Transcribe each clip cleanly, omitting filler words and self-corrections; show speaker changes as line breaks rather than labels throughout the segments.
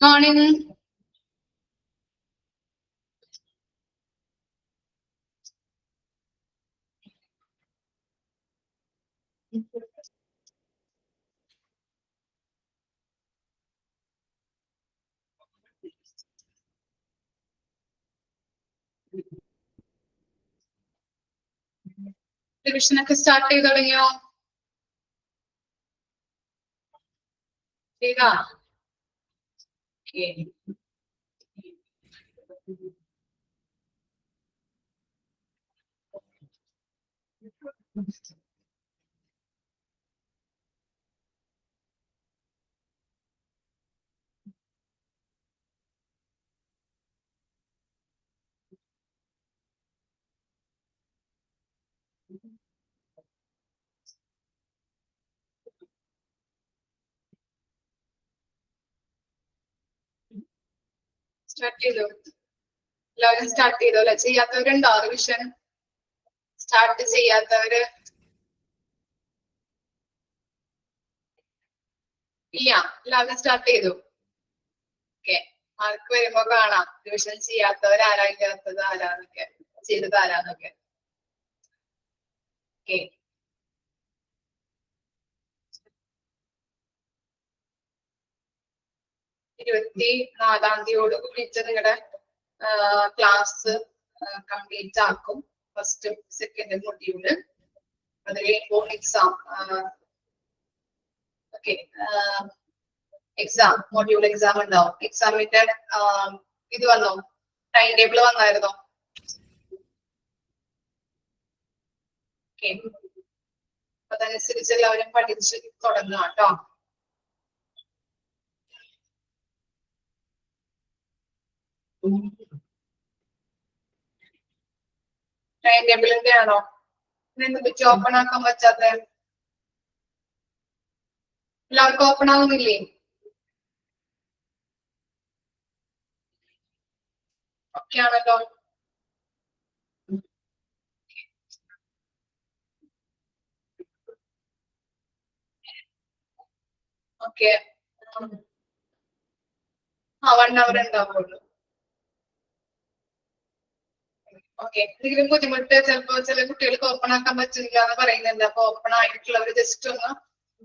Morning. Revision ഒക്കെ start ചെയ്ത് തുടങ്ങിയോ? ചെയ്താ? Okay. Start ചെയ്തോ? എല്ലാവരും start ചെയ്തോ അല്ലെ? ചെയ്യാത്തവരുണ്ടോ റിവിഷൻ? സ്റ്റാർട്ട് ചെയ്യാത്തവര്? ഇല്ല, എല്ലാവരും സ്റ്റാർട്ട് ചെയ്തു. ഓക്കെ, മാർക്ക് വരുമ്പോ കാണാം റിവിഷൻ ചെയ്യാത്തവർ ആരാ, ഇല്ലാത്തത് ആരാന്നൊക്കെ, ചെയ്തത് ആരാന്നൊക്കെ. ഓക്കെ, 24-ാം തീയതിയോട് കൂടിയിട്ട് നിങ്ങളുടെ ക്ലാസ് കംപ്ലീറ്റ് ആക്കും. ഫസ്റ്റ് സെക്കൻഡ് മൊഡ്യൂള് അതിലെ exam okay, exam module exam ഉണ്ടാവും. എക്സാമിന്റെ ഇത് വന്നോ, ടൈം ടേബിൾ വന്നായിരുന്നോ? ഓക്കെ, അതനുസരിച്ച് എല്ലാവരും പഠിച്ച് തുടങ്ങുക കേട്ടോ. ടൈം ടേബിളിന്റെ ആണോ? എന്ത് ഓപ്പൺ ആക്കാൻ പറ്റാത്ത? എല്ലാവർക്കും ഓപ്പൺ ആവുന്നില്ലേ? ഓക്കെ ആണല്ലോ. ഓക്കെ, 1 hour ഉണ്ടാവുള്ളൂ. ഓക്കെ, എന്തെങ്കിലും ബുദ്ധിമുട്ട് ചിലപ്പോ ചില കുട്ടികൾക്ക് ഓപ്പൺ ആക്കാൻ പറ്റില്ല എന്ന് പറയുന്നുണ്ട്. അപ്പൊ ഓപ്പൺ ആയിട്ടുള്ളവർ ജസ്റ്റ്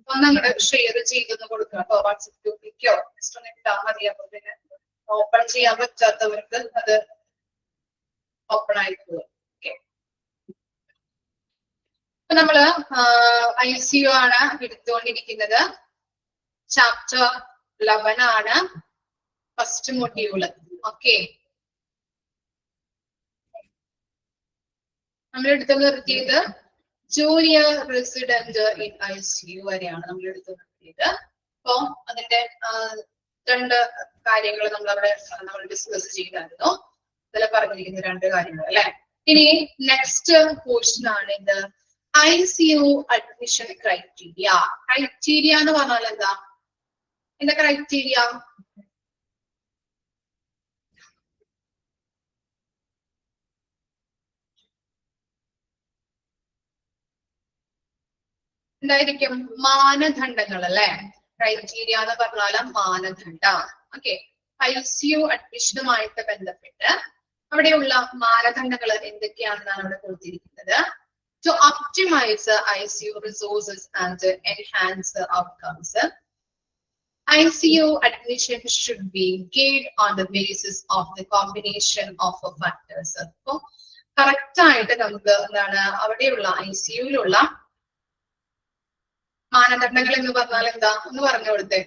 അങ്ങോട്ട് ഷെയർ ചെയ്തൊന്ന് കൊടുക്കുക കേട്ടോ. വാട്സപ്പ് ഗ്രൂപ്പിലേക്കോ ജസ്റ്റ് ഒന്ന് ഇട്ടാൽ മതി. അപ്പൊ പിന്നെ ഓപ്പൺ ചെയ്യാൻ പറ്റാത്തവർക്ക് അത് ഓപ്പൺ ആയിക്കോളും. ഓക്കെ, ഇപ്പൊ നമ്മള് ICU ആണ് എടുത്തുകൊണ്ടിരിക്കുന്നത്. ചാപ്റ്റർ 11 ആണ് ഫസ്റ്റ് മൊഡ്യൂള്. ഓക്കെ, നമ്മൾ എടുത്ത് നിർത്തിയത് ജൂനിയർ റെസിഡന്റ് ഇൻ ICU വരെയാണ് നമ്മൾ എടുത്ത് നിർത്തിയത്. അപ്പൊ അതിന്റെ 2 കാര്യങ്ങൾ നമ്മൾ ഡിസ്കസ് ചെയ്തായിരുന്നു. ഇതിൽ പറഞ്ഞിരിക്കുന്ന 2 കാര്യങ്ങൾ അല്ലെ. ഇനി നെക്സ്റ്റ് പോർഷൻ ആണ് ഇത് ICU അഡ്മിഷൻ ക്രൈറ്റീരിയ. ക്രൈറ്റീരിയ എന്ന് പറഞ്ഞാൽ എന്താ ക്രൈറ്റീരിയ? എന്തായിരിക്കും? മാനദണ്ഡങ്ങൾ അല്ലെ. ക്രൈറ്റീരിയ എന്ന് പറഞ്ഞാൽ മാനദണ്ഡം. ഓക്കെ, ICU അഡ്മിഷനുമായിട്ട് ബന്ധപ്പെട്ട് അവിടെയുള്ള മാനദണ്ഡങ്ങൾ എന്തൊക്കെയാണെന്നാണ് അവിടെ കൊടുത്തിരിക്കുന്നത്. To optimize ICU resources and enhance outcomes, ICU admission should be gained on the basis of the combination of factors. അപ്പൊ കറക്റ്റ് ആയിട്ട് നമുക്ക് എന്താണ് അവിടെയുള്ള ICUയിലുള്ള മാനദണ്ഡങ്ങൾ എന്ന് പറഞ്ഞാൽ എന്താ ഒന്ന് പറഞ്ഞു കൊടുത്തേ.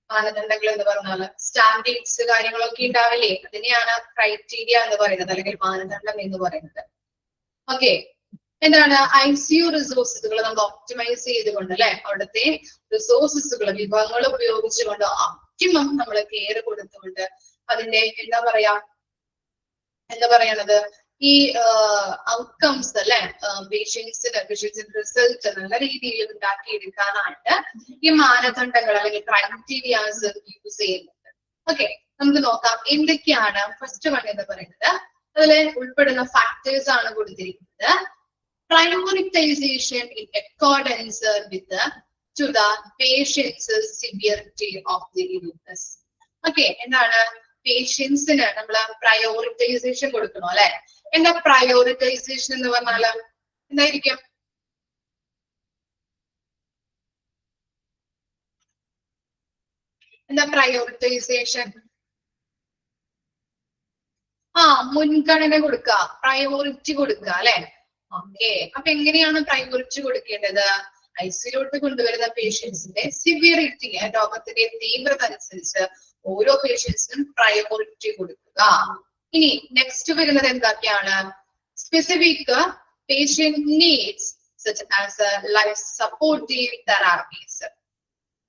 മാനദണ്ഡങ്ങൾ എന്ന് പറഞ്ഞാൽ സ്റ്റാൻഡേർഡ്സ് കാര്യങ്ങളൊക്കെ ഉണ്ടാവില്ലേ, അതിനെയാണ് ക്രൈറ്റീരിയ എന്ന് പറയുന്നത് അല്ലെങ്കിൽ മാനദണ്ഡം എന്ന് പറയുന്നത്. ഓക്കെ, എന്താണ് ICU റിസോഴ്സസുകൾ നമ്മൾ ഒപ്റ്റിമൈസ് ചെയ്തുകൊണ്ട് അല്ലെ, അവിടുത്തെ റിസോഴ്സസുകൾ വിഭവങ്ങൾ ഉപയോഗിച്ചുകൊണ്ട് ഒപ്റ്റിമം നമ്മൾ കെയർ കൊടുത്തുകൊണ്ട് അതിന്റെ എന്താ പറയണത് ഈ ഔട്ട്കംസ് അല്ലെ, പേഷ്യൻസിന്റെ റിസൾട്ട് നല്ല രീതിയിൽ ഉണ്ടാക്കിയെടുക്കാനായിട്ട് ഈ മാനദണ്ഡങ്ങൾ അല്ലെങ്കിൽ ക്രൈറ്റീരിയാസ് യൂസ് ചെയ്യുന്നുണ്ട്. ഓക്കെ, നമുക്ക് നോക്കാം എന്തൊക്കെയാണ്. ഫസ്റ്റ് വൺ എന്ന് പറയുന്നത് അതിൽ ഉൾപ്പെടുന്ന ഫാക്ടേഴ്സ് ആണ് കൊടുത്തിരിക്കുന്നത്. Prioritization in accordance with the to the patient's severity of the illness. Okay, എന്താണ് പേഷ്യൻസിന് നമ്മൾ പ്രയോറിറ്റൈസേഷൻ കൊടുക്കണം അല്ലെ. എന്താ പ്രയോറിറ്റൈസേഷൻ എന്ന് പറഞ്ഞാല് എന്തായിരിക്കും? എന്താ പ്രയോറിറ്റൈസേഷൻ? മുൻഗണന കൊടുക്കുക, പ്രയോറിറ്റി കൊടുക്കുക അല്ലെ. ഓക്കെ, അപ്പൊ എങ്ങനെയാണ് പ്രയോറിറ്റി കൊടുക്കേണ്ടത്? ഐസിയിലോട്ട് കൊണ്ടുവരുന്ന പേഷ്യൻസിന്റെ സിവിയറിറ്റി, രോഗത്തിന്റെ തീവ്രത അനുസരിച്ച് ഓരോ പേഷ്യൻസിനും പ്രയോറിറ്റി കൊടുക്കുക. ഇനി നെക്സ്റ്റ് വരുന്നത് എന്തൊക്കെയാണ്? Specific patient needs such as life supportive therapies.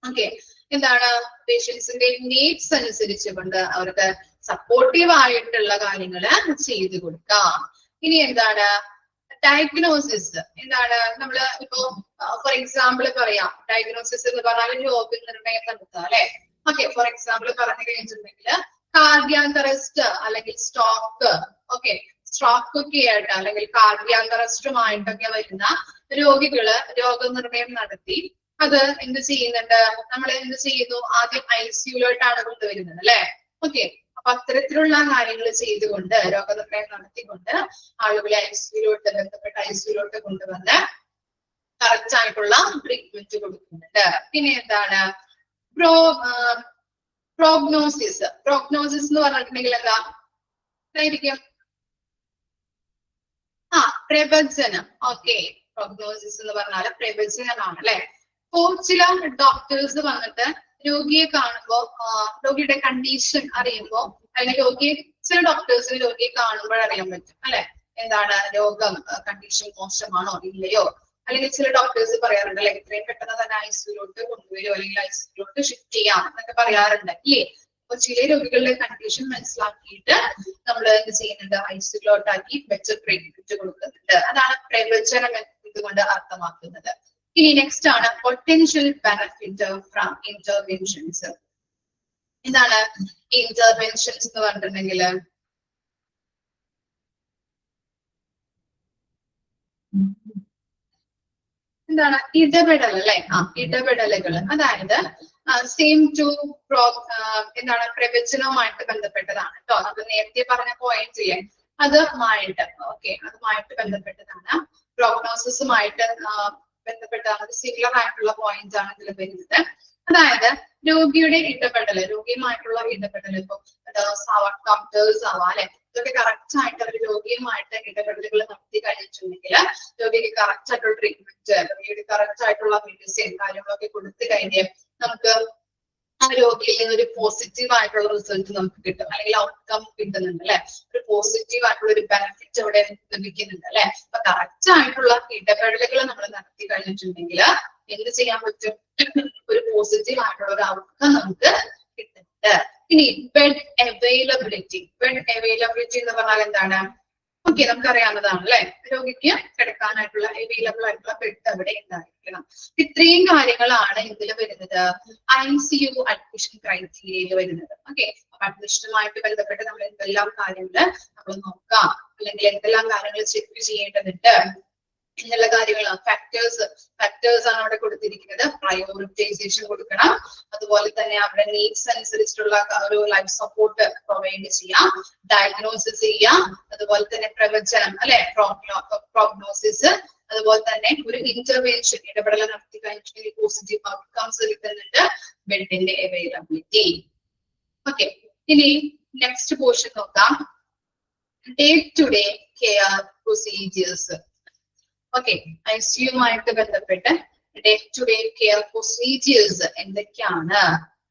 Okay, എന്താണ് പേഷ്യൻസിന്റെ നീഡ്സ് അനുസരിച്ചുകൊണ്ട് അവർക്ക് സപ്പോർട്ടീവ് ആയിട്ടുള്ള കാര്യങ്ങൾ ചെയ്തു കൊടുക്കാം. ഇനി എന്താണ് ഡയഗ്നോസിസ്? എന്താണ് നമ്മള് ഇപ്പോ ഫോർ എക്സാമ്പിൾ പറയാം, ഡയഗ്നോസിസ് എന്ന് പറഞ്ഞാൽ രോഗനിർണയം നടത്തുക അല്ലെ. ഓക്കെ, ഫോർ എക്സാമ്പിൾ പറഞ്ഞു കഴിഞ്ഞിട്ടുണ്ടെങ്കിൽ കാർഡിയാക് അറസ്റ്റ് അല്ലെങ്കിൽ സ്ട്രോക്ക്, ഓക്കെ സ്ട്രോക്ക് ഒക്കെ ആയിട്ട് അല്ലെങ്കിൽ കാർഡിയാക് അറസ്റ്റുമായിട്ടൊക്കെ വരുന്ന രോഗികള് രോഗനിർണയം നടത്തി അത് എന്ത് ചെയ്യുന്നുണ്ട്? നമ്മൾ എന്ത് ചെയ്യുന്നു? ആദ്യം ഐസിയുലോട്ടാണ് കൊണ്ടുവരുന്നത് അല്ലെ. ഓക്കെ, അപ്പൊ അത്തരത്തിലുള്ള കാര്യങ്ങൾ ചെയ്തുകൊണ്ട് രോഗനിർണയം നടത്തിക്കൊണ്ട് ആളുകളെ ഐസിയുലോട്ട് ബന്ധപ്പെട്ട ഐസിയുലോട്ട് കൊണ്ടുവന്ന് കറക്റ്റ് ആയിട്ടുള്ള ട്രീറ്റ്മെന്റ് കൊടുക്കുന്നുണ്ട്. പിന്നെ എന്താണ് പ്രോഗ്നോസിസ്? പ്രോഗ്നോസിസ് എന്ന് പറഞ്ഞിട്ടുണ്ടെങ്കിൽ എന്താ ആയിരിക്കും? പ്രവചനം. ഓക്കെ, പ്രോഗ്നോസിസ് എന്ന് പറഞ്ഞാൽ പ്രവചനമാണ് അല്ലെ. ഇപ്പോ ചില ഡോക്ടേഴ്സ് വന്നിട്ട് രോഗിയെ കാണുമ്പോ രോഗിയുടെ കണ്ടീഷൻ അറിയുമ്പോ അല്ലെങ്കിൽ ചില ഡോക്ടേഴ്സിന് രോഗിയെ കാണുമ്പോൾ അറിയാൻ പറ്റും അല്ലെ, എന്താണ് രോഗം കണ്ടീഷൻ മോശമാണോ ഇല്ലയോ. അല്ലെങ്കിൽ ചില ഡോക്ടേഴ്സ് പറയാറുണ്ട് അല്ലെ, എത്രയും പെട്ടെന്ന് തന്നെ ഐസിയുലോട്ട് കൊണ്ടുവരും അല്ലെങ്കിൽ ഐസിയുലോട്ട് ഷിഫ്റ്റ് ചെയ്യാം എന്നൊക്കെ പറയാറുണ്ട് ഇല്ലേ. അപ്പൊ ചില രോഗികളുടെ കണ്ടീഷൻ മനസ്സിലാക്കിയിട്ട് നമ്മൾ എന്ത് ചെയ്യുന്നുണ്ട്? ഐസിയുലോട്ടാക്കി ബെറ്റർ ട്രീറ്റ്മെന്റ് കൊടുക്കുന്നുണ്ട്. അതാണ് പ്രവചനം ഇതുകൊണ്ട് അർത്ഥമാക്കുന്നത്. ഇനി നെക്സ്റ്റ് ആണ് പൊട്ടൻഷ്യൽ ബെനിഫിറ്റ് ഫ്രം ഇന്റർവെൻഷൻസ്. എന്താണ് ഇന്റർവെൻഷൻസ് എന്ന് പറഞ്ഞിട്ടുണ്ടെങ്കിൽ? എന്താണ്? ഇടപെടൽ അല്ലെ. ഇടപെടലുകൾ, അതായത് സെയിം ടു എന്താണ് പ്രവചനവുമായിട്ട് ബന്ധപ്പെട്ടതാണ് കേട്ടോ. നമ്മൾ നേരത്തെ പറഞ്ഞ പോയിന്റ് ഇല്ലേ, അതുമായിട്ട് അതുമായിട്ട് ബന്ധപ്പെട്ടതാണ്. പ്രോഗ്നോസിസുമായിട്ട് ബന്ധപ്പെട്ടാണ്, സിമിലർ ആയിട്ടുള്ള പോയിന്റ് ആണ് ഇതിൽ വരുന്നത്. അതായത് രോഗിയുടെ ഇടപെടൽ, രോഗിയുമായിട്ടുള്ള ഇടപെടൽ, ഇപ്പൊ ഡോക്ടേഴ്സ് ആവാം അല്ലെ, ഇതൊക്കെ കറക്റ്റ് ആയിട്ട് അവർ രോഗിയുമായിട്ട് ഇടപെടലുകൾ നടത്തി കഴിഞ്ഞിട്ടുണ്ടെങ്കിൽ രോഗിക്ക് കറക്റ്റ് ആയിട്ടുള്ള ട്രീറ്റ്മെന്റ്, രോഗിയുടെ കറക്റ്റ് ആയിട്ടുള്ള മെഡിസിൻ കാര്യങ്ങളൊക്കെ കൊടുത്തു കഴിഞ്ഞാൽ നമുക്ക് ആ രോഗിയിൽ നിന്ന് ഒരു പോസിറ്റീവ് ആയിട്ടുള്ള റിസൾട്ട് നമുക്ക് കിട്ടും, അല്ലെങ്കിൽ ഔട്ട്കം കിട്ടുന്നുണ്ട് അല്ലെ. ഒരു പോസിറ്റീവ് ആയിട്ടുള്ള ഒരു ബെനിഫിറ്റ് അവിടെ ലഭിക്കുന്നുണ്ട് അല്ലെ. അപ്പൊ കറക്റ്റ് ആയിട്ടുള്ള ഇടപെടലുകൾ നമ്മൾ നടത്തി കഴിഞ്ഞിട്ടുണ്ടെങ്കിൽ എന്ത് ചെയ്യാൻ പറ്റും? ഒരു പോസിറ്റീവ് ആയിട്ടുള്ള ഒരു ഔട്ട്കം നമുക്ക് കിട്ടുന്നുണ്ട്. ഇനി ബെഡ് അവൈലബിലിറ്റി. ബെഡ് അവൈലബിലിറ്റി എന്ന് പറഞ്ഞാൽ എന്താണ്? ഓക്കെ, നമുക്കറിയാവുന്നതാണ് അല്ലെ. രോഗിക്ക് കിടക്കാനായിട്ടുള്ള അവൈലബിൾ ആയിട്ടുള്ള ബെഡ് അവിടെ ഉണ്ടായിരിക്കണം. ഇത്രയും കാര്യങ്ങളാണ് ഇതിൽ വരുന്നത്, ICU അഡ്മിഷൻ ക്രൈറ്റീരിയയിൽ വരുന്നത്. ഓക്കെ, അപ്പൊ അഡ്മിഷനുമായിട്ട് ബന്ധപ്പെട്ട് നമ്മൾ എന്തെല്ലാം കാര്യങ്ങൾ നമ്മൾ നോക്കാം, അല്ലെങ്കിൽ എന്തെല്ലാം കാര്യങ്ങൾ ചെക്ക് ചെയ്യേണ്ടതുണ്ട് എന്നുള്ള കാര്യങ്ങളാണ്. ഫാക്ടേഴ്സ് ആണ് അവിടെ കൊടുത്തിരിക്കുന്നത്. പ്രയോറിറ്റൈസേഷൻ കൊടുക്കണം, അതുപോലെ തന്നെ അവരുടെ നീഡ്സ് അനുസരിച്ചിട്ടുള്ള ഒരു ലൈഫ് സപ്പോർട്ട് പ്രൊവൈഡ് ചെയ്യാം, ഡയഗ്നോസിസ് ചെയ്യാം, അതുപോലെ തന്നെ പ്രവചനം അല്ലെ, പ്രോഗ്നോസിസ്, അതുപോലെ തന്നെ ഒരു ഇന്റർവെൻഷൻ ഇടപെടൽ നടത്തി കഴിഞ്ഞിട്ടുണ്ടെങ്കിൽ പോസിറ്റീവ് ഔട്ട്കംസ് കിട്ടുന്നുണ്ട്, ബെഡിന്റെ അവൈലബിലിറ്റി. ഓക്കെ, ഇനി നെക്സ്റ്റ് പോർഷൻ നോക്കാം, day to day care procedures. Okay, ഐസിയുമായിട്ട് ബന്ധപ്പെട്ട് day to day care procedures എന്തൊക്കെയാണ്?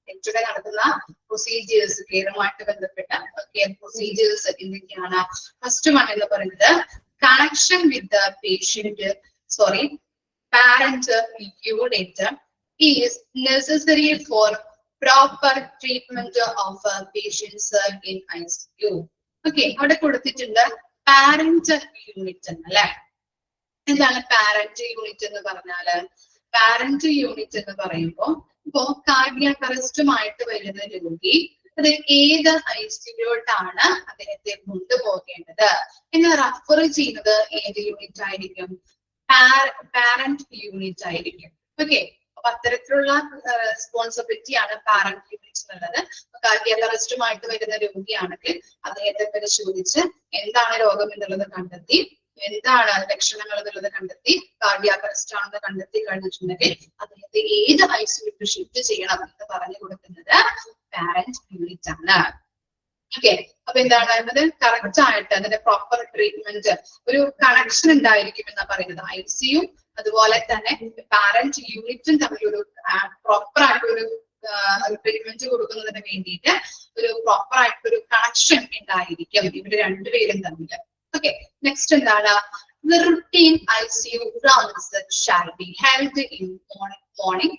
ഡേ ടു ഡേ നടത്തുന്ന പ്രൊസീജിയേഴ്സ്, കെയറുമായിട്ട് ബന്ധപ്പെട്ട കെയർ പ്രൊസീജിയേഴ്സ് എന്തൊക്കെയാണ്? ഫസ്റ്റ് വൺ എന്ന് പറയുന്നത് connection with the patient parent unit is necessary for proper treatment of patients in ICU. Okay, അവിടെ കൊടുത്തിട്ടുണ്ട് പാരന്റ് യൂണിറ്റ് എന്നല്ലേ. എന്താണ് പാരന്റ് യൂണിറ്റ് എന്ന് പറഞ്ഞാല്? പാരന്റ് യൂണിറ്റ് എന്ന് പറയുമ്പോൾ ഇപ്പോ കാർഡിയാക് അറസ്റ്റുമായിട്ട് വരുന്ന രോഗി അത് ഏത് ഐസിയുലോട്ടാണ് അദ്ദേഹത്തെ കൊണ്ടുപോകേണ്ടത് എന്ന് റെഫർ ചെയ്യുന്നത് ഏത് യൂണിറ്റ് ആയിരിക്കും? പാരന്റ് യൂണിറ്റ് ആയിരിക്കും. ഓക്കെ, അപ്പൊ അത്തരത്തിലുള്ള റെസ്പോൺസിബിലിറ്റി ആണ് പാരന്റ് യൂണിറ്റിനുള്ളത്. കാർഡിയാക് അറസ്റ്റുമായിട്ട് വരുന്ന രോഗിയാണെങ്കിൽ അദ്ദേഹത്തെ പരിശോധിച്ച് എന്താണ് രോഗം എന്നുള്ളത് കണ്ടെത്തി, എന്താണ് ലക്ഷണങ്ങൾ എന്നുള്ളത് കണ്ടെത്തി, കാർഡിയാക് അറസ്റ്റ് ആണെന്ന് കണ്ടെത്തി കഴിഞ്ഞിട്ടുണ്ടെങ്കിൽ അദ്ദേഹത്തെ ഏത് ഐസിയുക്ക് ഷിഫ്റ്റ് ചെയ്യണം എന്ന് പറഞ്ഞു കൊടുക്കുന്നത് പാരന്റ് യൂണിറ്റ് ആണ്. ഓക്കെ, അപ്പൊ എന്താണ് അത് കറക്റ്റ് ആയിട്ട് അതിന്റെ പ്രോപ്പർ ട്രീറ്റ്മെന്റ് ഒരു കണക്ഷൻ ഉണ്ടായിരിക്കും എന്നാ പറയുന്നത്. ഐസിയു അതുപോലെ തന്നെ പാരന്റ് യൂണിറ്റും തമ്മിലൊരു പ്രോപ്പർ ആയിട്ടൊരു ട്രീറ്റ്മെന്റ് കൊടുക്കുന്നതിന് വേണ്ടിയിട്ട് ഒരു പ്രോപ്പർ ആയിട്ടൊരു കണക്ഷൻ ഉണ്ടായിരിക്കും ഇവര് രണ്ടുപേരും തമ്മിൽ. ഓക്കെ, നെക്സ്റ്റ് എന്താണ്? The routine ICU rounds shall be held in morning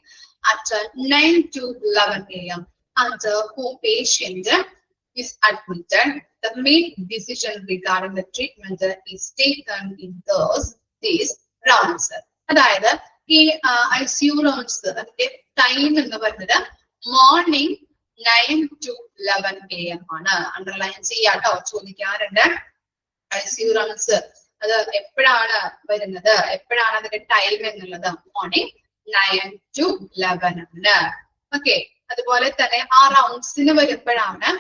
at 9 to 11 a.m. under whom patient is admitted. The main decision regarding the treatment is taken in these rounds. അതായത് ഈ ICU rounds അതിന്റെ time എന്ന് പറയുന്നത് morning 9 to 11 a.m. ആണ്. Underline ചെയ്യാട്ടോ, ചോദിക്കാറുണ്ട്. ICU rounds അത് എപ്പോഴാണ് വരുന്നത്, എപ്പോഴാണ് അതിന്റെ ടൈം എന്നുള്ളത് മോർണിംഗ് 9 to 11 ആണ്. ഓക്കെ, അതുപോലെ തന്നെ ആ റൗണ്ട്സിന് വരുമ്പോഴാണ്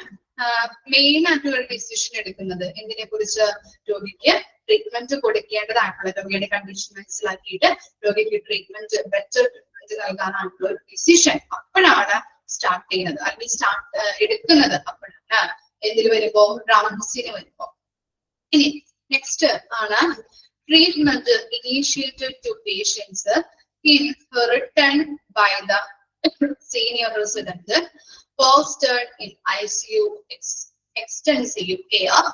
മെയിൻ ആയിട്ടുള്ള ഡിസിഷൻ എടുക്കുന്നത്. എന്തിനെ കുറിച്ച്? രോഗിക്ക് ട്രീറ്റ്മെന്റ് കൊടുക്കേണ്ടതായിട്ടുള്ള, രോഗിയുടെ കണ്ടീഷൻ മനസ്സിലാക്കിയിട്ട് രോഗിക്ക് ട്രീറ്റ്മെന്റ്, ബെറ്റർ ട്രീറ്റ്മെന്റ് നൽകാനായിട്ടുള്ള ഒരു ഡിസിഷൻ അപ്പോഴാണ് സ്റ്റാർട്ട് ചെയ്യുന്നത്, അല്ലെങ്കിൽ എടുക്കുന്നത് അപ്പോഴാണ്. എന്തിൽ വരുമ്പോ? റൗണ്ട്സിന് വരുമ്പോ. ഇനി നെക്സ്റ്റ് ആണ് treatment initiated to patients in return by the senior resident posted in ICU extensive care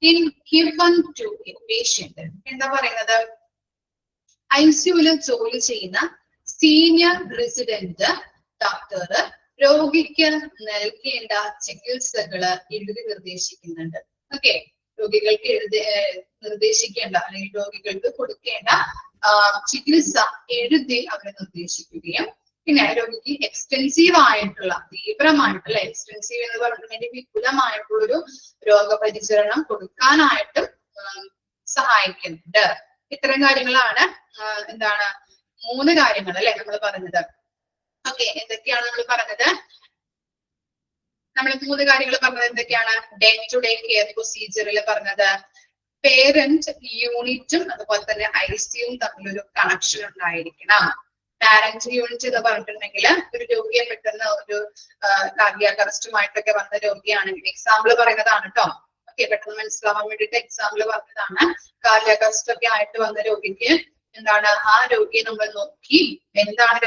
in given to a patient. എന്താ പറയുന്നത്? ഐസിയുവിൽ ജോലി ചെയ്യുന്ന സീനിയർ റെസിഡന്റ് ഡോക്ടർ രോഗിക്ക് നൽകേണ്ട ചികിത്സകള് എഴുതി നിർദ്ദേശിക്കുന്നുണ്ട്. ഓക്കെ, രോഗികൾക്ക് നിർദ്ദേശിക്കേണ്ട അല്ലെങ്കിൽ രോഗികൾക്ക് കൊടുക്കേണ്ട ചികിത്സ എഴുതി അവരെ നിർദ്ദേശിക്കുകയും പിന്നെ രോഗിക്ക് എക്സ്റ്റെൻസീവ് ആയിട്ടുള്ള, തീവ്രമായിട്ടുള്ള, എക്സ്റ്റെൻസീവ് എന്ന് പറഞ്ഞിട്ടുണ്ടെങ്കിൽ വിപുലമായിട്ടുള്ളൊരു രോഗപരിചരണം കൊടുക്കാനായിട്ടും സഹായിക്കുന്നുണ്ട്. ഇത്തരം കാര്യങ്ങളാണ് എന്താണ് 3 കാര്യങ്ങൾ അല്ലെ നമ്മൾ പറഞ്ഞത്. ഓക്കെ, എന്തൊക്കെയാണ് നമ്മൾ പറഞ്ഞത്? നമ്മൾ 3 കാര്യങ്ങൾ പറഞ്ഞത് എന്തൊക്കെയാണ്? ഡേ ടു ഡേ കെയർ പ്രൊസീജിയറിൽ പറഞ്ഞത് പേരന്റ് യൂണിറ്റും അതുപോലെ തന്നെ ഐസിയും തമ്മിലൊരു കണക്ഷൻ ഉണ്ടായിരിക്കണം. പാരന്റ് യൂണിറ്റ് എന്ന് പറഞ്ഞിട്ടുണ്ടെങ്കിൽ ഒരു രോഗിയെ പെട്ടെന്ന് ഒരു കാർഡിയാക് അറസ്റ്റുമായിട്ടൊക്കെ വന്ന രോഗിയാണെങ്കിൽ, എക്സാമ്പിൾ പറയുന്നതാണ് കേട്ടോ. ഓക്കെ, പെട്ടെന്ന് മനസ്സിലാവാൻ വേണ്ടിയിട്ട് എക്സാമ്പിൾ പറഞ്ഞതാണ്. കാർഡിയാക് അറസ്റ്റ് ഒക്കെ ആയിട്ട് വന്ന രോഗിക്ക് എന്താണ്, ആ രോഗിയെ നമ്മൾ നോക്കി എന്താണ്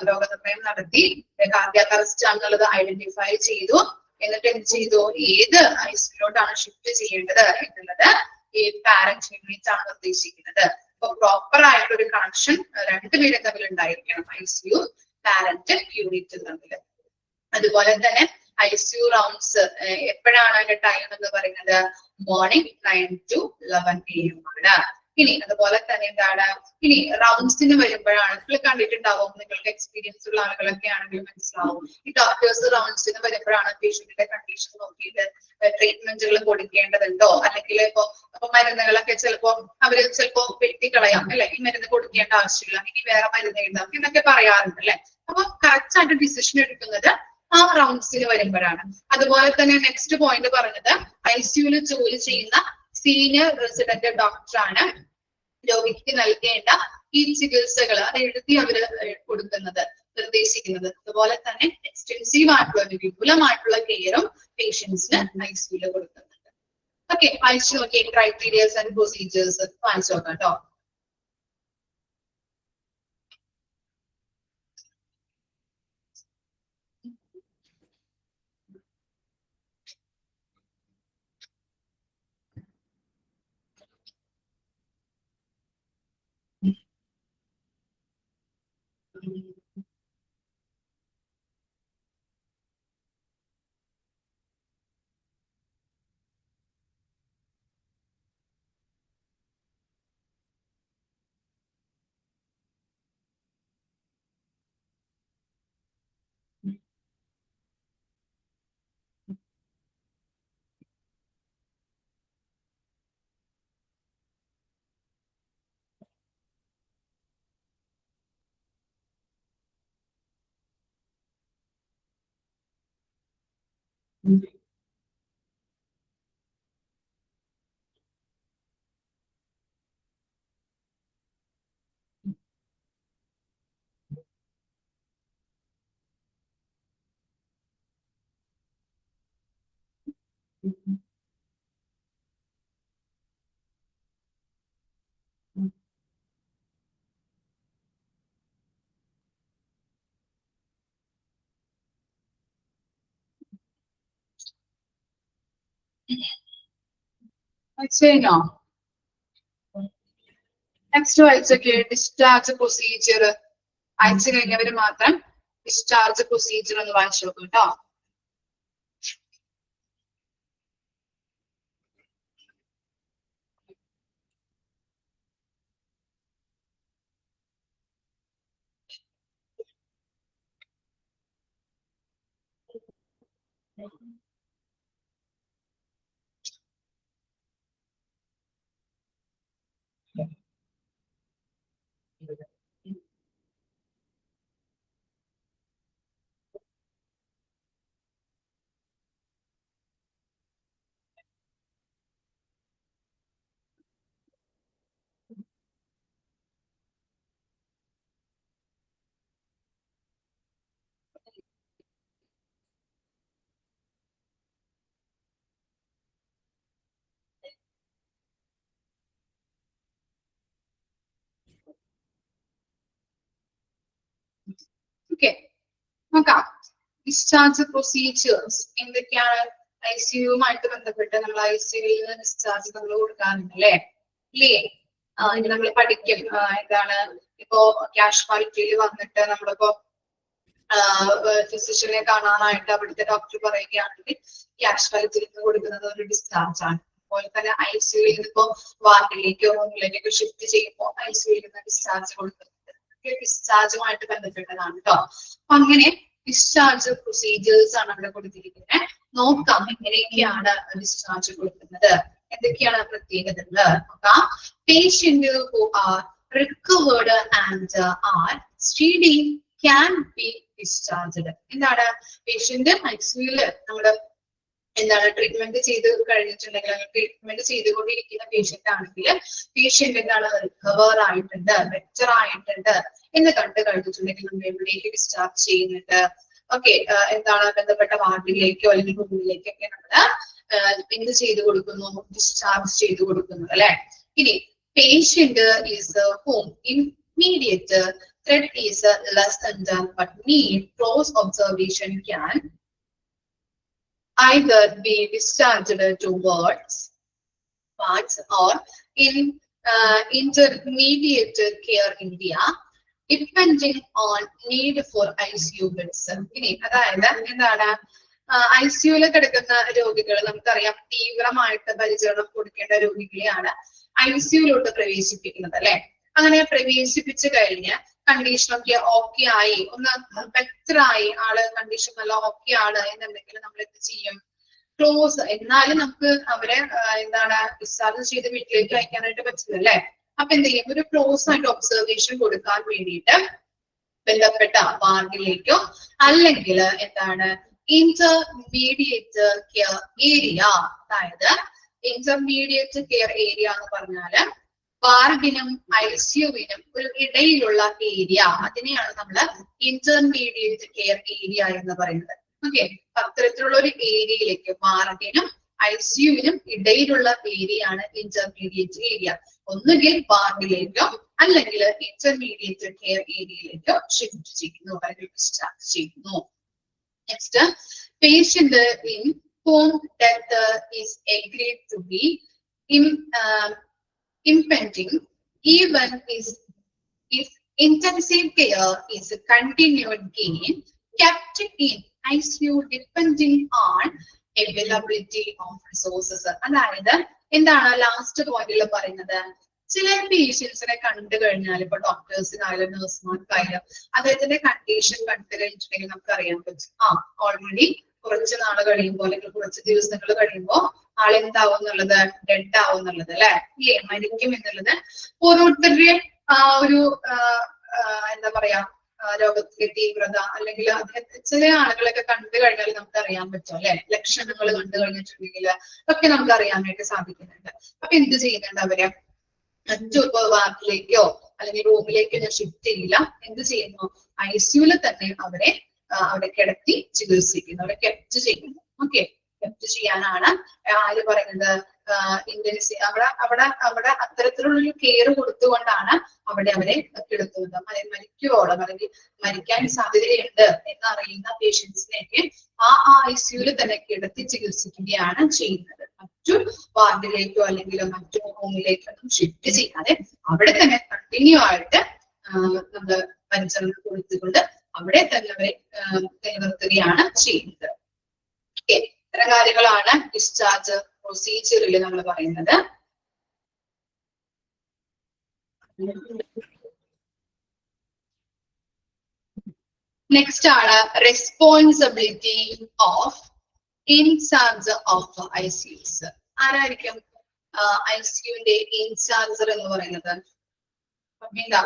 രോഗനിർണയം നടത്തി കാർഡിയാക് അറസ്റ്റ് ആണെന്നുള്ളത് ഐഡന്റിഫൈ ചെയ്തു. എന്നിട്ട് എന്ത് ചെയ്തു? ഏത് ഐസിയുലോട്ടാണ് ഷിഫ്റ്റ് ചെയ്യേണ്ടത് എന്നുള്ളത് ഈ പാരന്റ് യൂണിറ്റ് ആണ് നിർദ്ദേശിക്കുന്നത്. അപ്പൊ പ്രോപ്പർ ആയിട്ടുള്ള ഒരു കണക്ഷൻ രണ്ടുപേരും തമ്മിൽ ഉണ്ടായിരിക്കണം, ഐസിയു പാരന്റ് യൂണിറ്റ് തമ്മിൽ. അതുപോലെ തന്നെ ICU റൗണ്ട്സ് എപ്പോഴാണ് അതിന്റെ ടൈം എന്ന് പറയുന്നത്? Morning 9 to 11 a.m. ആണ്. ഇനി അതുപോലെ തന്നെ എന്താണ്, ഇനി റൗണ്ട്സിന് വരുമ്പോഴാണ്, നിങ്ങൾ കണ്ടിട്ടുണ്ടാവും, നിങ്ങൾക്ക് എക്സ്പീരിയൻസ് ഉള്ള ആളുകളൊക്കെ ആണെങ്കിൽ മനസ്സിലാവും. ഈ ഡോക്ടേഴ്സ് റൗണ്ട്സിന് വരുമ്പോഴാണ് പേഷ്യന്റിന്റെ കണ്ടീഷൻ നോക്കിയിട്ട് ട്രീറ്റ്മെന്റുകൾ കൊടുക്കേണ്ടതുണ്ടോ, അല്ലെങ്കിൽ ഇപ്പൊ മരുന്നുകളൊക്കെ ചിലപ്പോ വെട്ടിക്കളയാം അല്ലെ, ഈ മരുന്ന് കൊടുക്കേണ്ട ആവശ്യമില്ല, ഇനി വേറെ മരുന്ന് എഴുതാം എന്നൊക്കെ പറയാറുണ്ട് അല്ലെ. അപ്പൊ കറക്റ്റ് ആയിട്ട് ഡിസിഷൻ എടുക്കുന്നത് ആ റൗണ്ട്സിന് വരുമ്പോഴാണ്. അതുപോലെ തന്നെ നെക്സ്റ്റ് പോയിന്റ് പറഞ്ഞത് ICUവിൽ ജോലി ചെയ്യുന്ന സീനിയർ റെസിഡന്റ് ഡോക്ടറാണ് രോഗിക്ക് നൽകേണ്ട ഈ ചികിത്സകൾ അത് എഴുതി അവര് കൊടുക്കുന്നത്, നിർദ്ദേശിക്കുന്നത്. അതുപോലെ തന്നെ എക്സ്റ്റെൻസീവ് ആയിട്ടുള്ള വിപുലമായിട്ടുള്ള കെയറും പേഷ്യൻസിന് ICUവിൽ കൊടുക്കുന്നുണ്ട്. ഓക്കെ, വായിച്ചു നോക്കിയ ക്രൈറ്റീരിയസ് ആൻഡ് പ്രൊസീജിയേഴ്സ് വായിച്ചു നോക്കാം കേട്ടോ. വായിച്ചോ? നെക്സ്റ്റ് വായിച്ചൊക്കെ ഡിസ്ചാർജ് പ്രൊസീജിയർ. അയച്ചു കഴിഞ്ഞവര് മാത്രം ഡിസ്ചാർജ് പ്രൊസീജിയർ ഒന്ന് വായിച്ചു നോക്കും കേട്ടോ. ഓക്കെ, നോക്കാം. ഡിസ്ചാർജ് പ്രൊസീജിയേഴ്സ് എന്തൊക്കെയാണ്? ICUവുമായിട്ട് ബന്ധപ്പെട്ട് നമ്മൾ ICUവിൽ നിന്ന് ഡിസ്ചാർജ് നമ്മൾ കൊടുക്കാറുണ്ട് അല്ലേ? ഇല്ലേ? ഇനി നമ്മൾ പഠിക്കും എന്താണ് ഇപ്പോ കാഷ്വാലിറ്റിയിൽ വന്നിട്ട് നമ്മളിപ്പോ ഫിസിഷ്യനെ കാണാനായിട്ട് അവിടുത്തെ ഡോക്ടർ പറയുകയാണെങ്കിൽ കാഷ്വാലിറ്റിയിൽ നിന്ന് കൊടുക്കുന്നത് ഒരു ഡിസ്ചാർജ് ആണ്. അതുപോലെ തന്നെ ICUവിൽ നിന്ന് ഇപ്പോ വാർഡിലേക്കോ റൂമിലേക്കോ ഷിഫ്റ്റ് ചെയ്യുമ്പോൾ ICUവിൽ നിന്ന് ഡിസ്ചാർജ് കൊടുക്കുന്നത് ഡിസ്ചാർജുമായിട്ട് ബന്ധപ്പെട്ടതാണ് കേട്ടോ. അപ്പൊ അങ്ങനെ ഡിസ്ചാർജ് പ്രൊസീജിയേഴ്സ് ആണ് അവിടെ കൊടുത്തിരിക്കുന്നത്. നോക്കാം എങ്ങനെയൊക്കെയാണ് ഡിസ്ചാർജ് കൊടുക്കുന്നത്, എന്തൊക്കെയാണ് പ്രത്യേകതകൾ നോക്കാം. Patient who are recovered and are steady can be discharged. എന്താണ്? പേഷ്യന്റ് ICUവില് നമ്മുടെ എന്താണ് ട്രീറ്റ്മെന്റ് ചെയ്ത് കഴിഞ്ഞിട്ടുണ്ടെങ്കിൽ ട്രീറ്റ്മെന്റ് ചെയ്തുകൊണ്ടിരിക്കുന്ന പേഷ്യന്റ് ആണെങ്കിൽ പേഷ്യന്റ് എന്താണ് റിക്കവർ ആയിട്ടുണ്ട്, ബെറ്റർ ആയിട്ടുണ്ട് എന്ന് കണ്ടു കഴിഞ്ഞിട്ടുണ്ടെങ്കിൽ നമ്മൾ എവിടേക്ക് ഡിസ്ചാർജ് ചെയ്യുന്നുണ്ട്? ഓക്കെ, എന്താണ് ബന്ധപ്പെട്ട വാർഡിലേക്കോ അല്ലെങ്കിൽ റൂമിലേക്കൊക്കെ നമ്മൾ എന്ത് ചെയ്തു കൊടുക്കുന്നു? ഡിസ്ചാർജ് ചെയ്തു കൊടുക്കുന്നു അല്ലെ. ഇനി patient is home immediate threat is less than done but need close observation can either be discharged towards parts or in intermediate care area depending on need for ICU beds. ഇനി അതായത് എന്താണ് ICUവിൽ കിടക്കുന്ന രോഗികൾ നമുക്കറിയാം തീവ്രമായിട്ട് പരിചരണം കൊടുക്കേണ്ട രോഗികളെയാണ് ICUവിലോട്ട് പ്രവേശിപ്പിക്കുന്നത് അല്ലെ. അങ്ങനെ പ്രവേശിപ്പിച്ചു കഴിഞ്ഞ് കണ്ടീഷനൊക്കെ ഓക്കെ ആയി, ഒന്ന് ബെറ്റർ ആയി, ആള് കണ്ടീഷൻ നല്ല ഓക്കെ ആണ് എന്നുണ്ടെങ്കിൽ നമ്മൾ എന്ത് ചെയ്യും? ക്ലോസ്. എന്നാലും നമുക്ക് അവരെ എന്താണ് ഡിസ്ചാർജ് ചെയ്ത് വീട്ടിലേക്ക് അയക്കാനായിട്ട് പറ്റില്ല അല്ലെ. അപ്പൊ എന്ത് ചെയ്യും? ഒരു ക്ലോസ് ആയിട്ട് ഒബ്സർവേഷൻ കൊടുക്കാൻ വേണ്ടിയിട്ട് ബന്ധപ്പെട്ട വാർഡിലേക്കോ അല്ലെങ്കിൽ എന്താണ് ഇന്റർമീഡിയറ്റ് കെയർ ഏരിയ, അതായത് ഇന്റർമീഡിയറ്റ് കെയർ ഏരിയ എന്ന് പറഞ്ഞാല് വാർഡിനും ICUവിനും ഒരു ഇടയിലുള്ള ഏരിയ, അതിനെയാണ് നമ്മൾ ഇന്റർമീഡിയറ്റ് കെയർ ഏരിയ എന്ന് പറയുന്നത്. ഓക്കെ, അത്തരത്തിലുള്ള ഒരു ഏരിയയിലേക്ക് വാർഡിനും ICUവിനും ഇടയിലുള്ള ഏരിയ ആണ് ഇന്റർമീഡിയറ്റ് ഏരിയ. ഒന്നുകിൽ വാർഡിലേക്കോ അല്ലെങ്കിൽ ഇന്റർമീഡിയറ്റ് കെയർ ഏരിയയിലേക്കോ ഷിഫ്റ്റ് ചെയ്യുന്നു അല്ലെങ്കിൽ ഡിസ്ചാർജ് ചെയ്യുന്നു. Next, patient in whom death is agreed to be impending even if intensive care is continued gain kept in ICU depending on availability of resources. അതായത് എന്താണ് last പോയിന്റിൽ പറയുന്നത്? ചില പേഷ്യൻസിനെ കണ്ടു കഴിഞ്ഞാൽ ഇപ്പൊ ഡോക്ടേഴ്സിനായാലും നഴ്സുമാർക്കായാലും അദ്ദേഹത്തിന്റെ കണ്ടീഷൻ കണ്ടു കഴിഞ്ഞിട്ടുണ്ടെങ്കിൽ നമുക്ക് അറിയാൻ പറ്റും ഓൾറെഡി കുറച്ച് നാള് കഴിയുമ്പോൾ അല്ലെങ്കിൽ കുറച്ച് ദിവസങ്ങൾ കഴിയുമ്പോൾ ആളെന്താവും എന്നുള്ളത്, ഡെഡ് ആവും എന്നുള്ളത് അല്ലെ, ഇല്ലേ, മരിക്കും എന്നുള്ളത് ഓരോരുത്തരുടെ ഒരു എന്താ പറയാ രോഗത്തിന്റെ തീവ്രത അല്ലെങ്കിൽ ചില ആളുകളൊക്കെ കണ്ടു കഴിഞ്ഞാൽ നമുക്ക് അറിയാൻ പറ്റും അല്ലെ, ലക്ഷണങ്ങൾ കണ്ടു കഴിഞ്ഞിട്ടുണ്ടെങ്കിൽ ഒക്കെ നമുക്ക് അറിയാനായിട്ട് സാധിക്കുന്നുണ്ട്. അപ്പൊ എന്ത് ചെയ്യുന്നുണ്ട് അവര്? മറ്റു വാർഡിലേക്കോ അല്ലെങ്കിൽ റൂമിലേക്കോ ഷിഫ്റ്റ് ചെയ്യില്ല. എന്ത് ചെയ്യുന്നു? ICU തന്നെ അവരെ അവിടെ കിടത്തി ചികിത്സിക്കുന്നു, അവരെ കെപ്റ്റ് ചെയ്യുന്നു. ഓക്കെ, കെപ്റ്റ് ചെയ്യാനാണ് ആര് പറയുന്നത്? അവിടെ അത്തരത്തിലുള്ളൊരു കെയർ കൊടുത്തുകൊണ്ടാണ് അവിടെ അവരെ കിടത്തുന്നത്. മരിക്കുവോളം അല്ലെങ്കിൽ മരിക്കാൻ സാധ്യതയുണ്ട് എന്നറിയുന്ന പേഷ്യൻസിനെയൊക്കെ ആ ICU തന്നെ കിടത്തി ചികിത്സിക്കുകയാണ് ചെയ്യുന്നത്. മറ്റു വാർഡിലേക്കോ അല്ലെങ്കിൽ മറ്റു റൂമിലേക്കോ ഷിഫ്റ്റ് ചെയ്യാതെ അവിടെ തന്നെ കണ്ടിന്യൂ ആയിട്ട് നമ്മൾ പരിചരണം കൊടുത്തുകൊണ്ട് അവിടെ തന്നെ അവരെ നിലനിർത്തുകയാണ് ചെയ്യുന്നത്. ഓക്കെ, ഇത്തരം കാര്യങ്ങളാണ് ഡിസ്ചാർജ് പ്രൊസീജിയറിൽ നമ്മൾ പറയുന്നത്. നെക്സ്റ്റ് ആണ് responsibility of incharge of ICUs. ആരായിരിക്കും ICUന്റെ ഇൻചാർജർ എന്ന് പറയുന്നത്? എന്താ,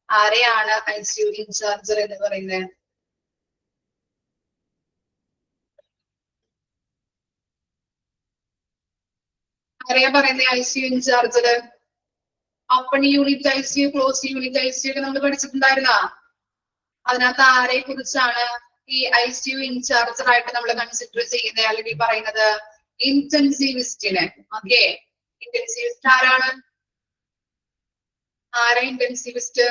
ആരെയാണ് ICU ഇൻചാർജർ എന്ന് പറയുന്നത്? ആരെയാ പറയുന്നത് ICU ഇൻചാർജർ? Open unit ICU, close unit ICU ഒക്കെ നമ്മൾ പഠിച്ചിട്ടുണ്ടായിരുന്ന. അതിനകത്ത് ആരെ കുറിച്ചാണ് ഈ ICU ഇൻചാർജർ ആയിട്ട് നമ്മൾ കൺസിഡർ ചെയ്യുന്നത് അല്ലെങ്കിൽ പറയുന്നത്? ഇന്റൻസീവിസ്റ്റിനെ. ഓക്കെ, ഇന്റൻസീവിസ്റ്റ് ആരാണ്? ആരാ ഇന്റൻസീവിസ്റ്റ്?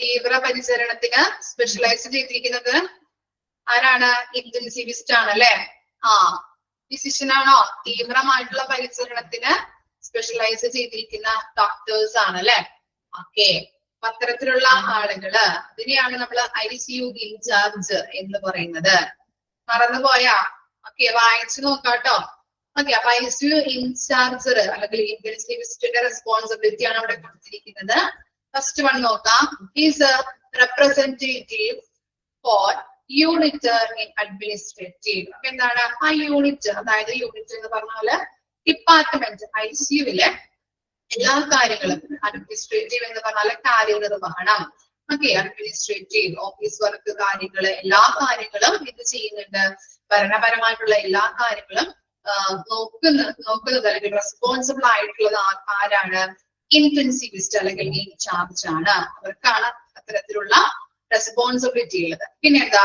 തീവ്ര പരിചരണത്തിന് സ്പെഷ്യലൈസ് ചെയ്തിരിക്കുന്നത് ആരാണ്? ഇന്റൻസീവിസ്റ്റ് ആണല്ലേ. ഫിസിഷ്യൻ ആണോ? തീവ്രമായിട്ടുള്ള പരിചരണത്തിന് സ്പെഷ്യലൈസ് ചെയ്തിരിക്കുന്ന ഡോക്ടേഴ്സ് ആണല്ലേ. ഓക്കെ, അത്തരത്തിലുള്ള ആളുകള് ഇതിനെയാണ് നമ്മൾ ICU ഇൻചാർജ് എന്ന് പറയുന്നത്. മറന്നുപോയാ? ഓക്കെ, വായിച്ചു നോക്കാട്ടോ. ഓക്കെ, അപ്പൊ ICU ഇൻചാർജർ അല്ലെങ്കിൽ ഇന്റൻസീവിസ്റ്റിന്റെ റെസ്പോൺസിബിലിറ്റി ആണ് അവിടെ കൊടുത്തിരിക്കുന്നത്. ഫസ്റ്റ് വൺ നോക്കാം. Is a representative for unit in administrative. അപ്പൊ എന്താണ് ആ യൂണിറ്റ്? അതായത് യൂണിറ്റ് എന്ന് പറഞ്ഞാല് ഡിപ്പാർട്ട്മെന്റ് ICUവിലെ എല്ലാ കാര്യങ്ങളും. അഡ്മിനിസ്ട്രേറ്റീവ് എന്ന് പറഞ്ഞാല് കാര്യനിർവഹണം. ഓക്കെ, അഡ്മിനിസ്ട്രേറ്റീവ് ഓഫീസ് വർക്ക് കാര്യങ്ങള് എല്ലാ കാര്യങ്ങളും ഇത് ചെയ്യുന്നുണ്ട്. ഭരണപരമായിട്ടുള്ള എല്ലാ കാര്യങ്ങളും നോക്കുന്നത് അല്ലെങ്കിൽ റെസ്പോൺസിബിൾ ആയിട്ടുള്ളത് ആരാണ്? ഇന്റൻസീവിസ്റ്റ് അല്ലെങ്കിൽ ഇൻചാർജ് ആണ്. അവർക്കാണ് അത്തരത്തിലുള്ള റെസ്പോൺസിബിലിറ്റി ഉള്ളത്. പിന്നെ എന്താ?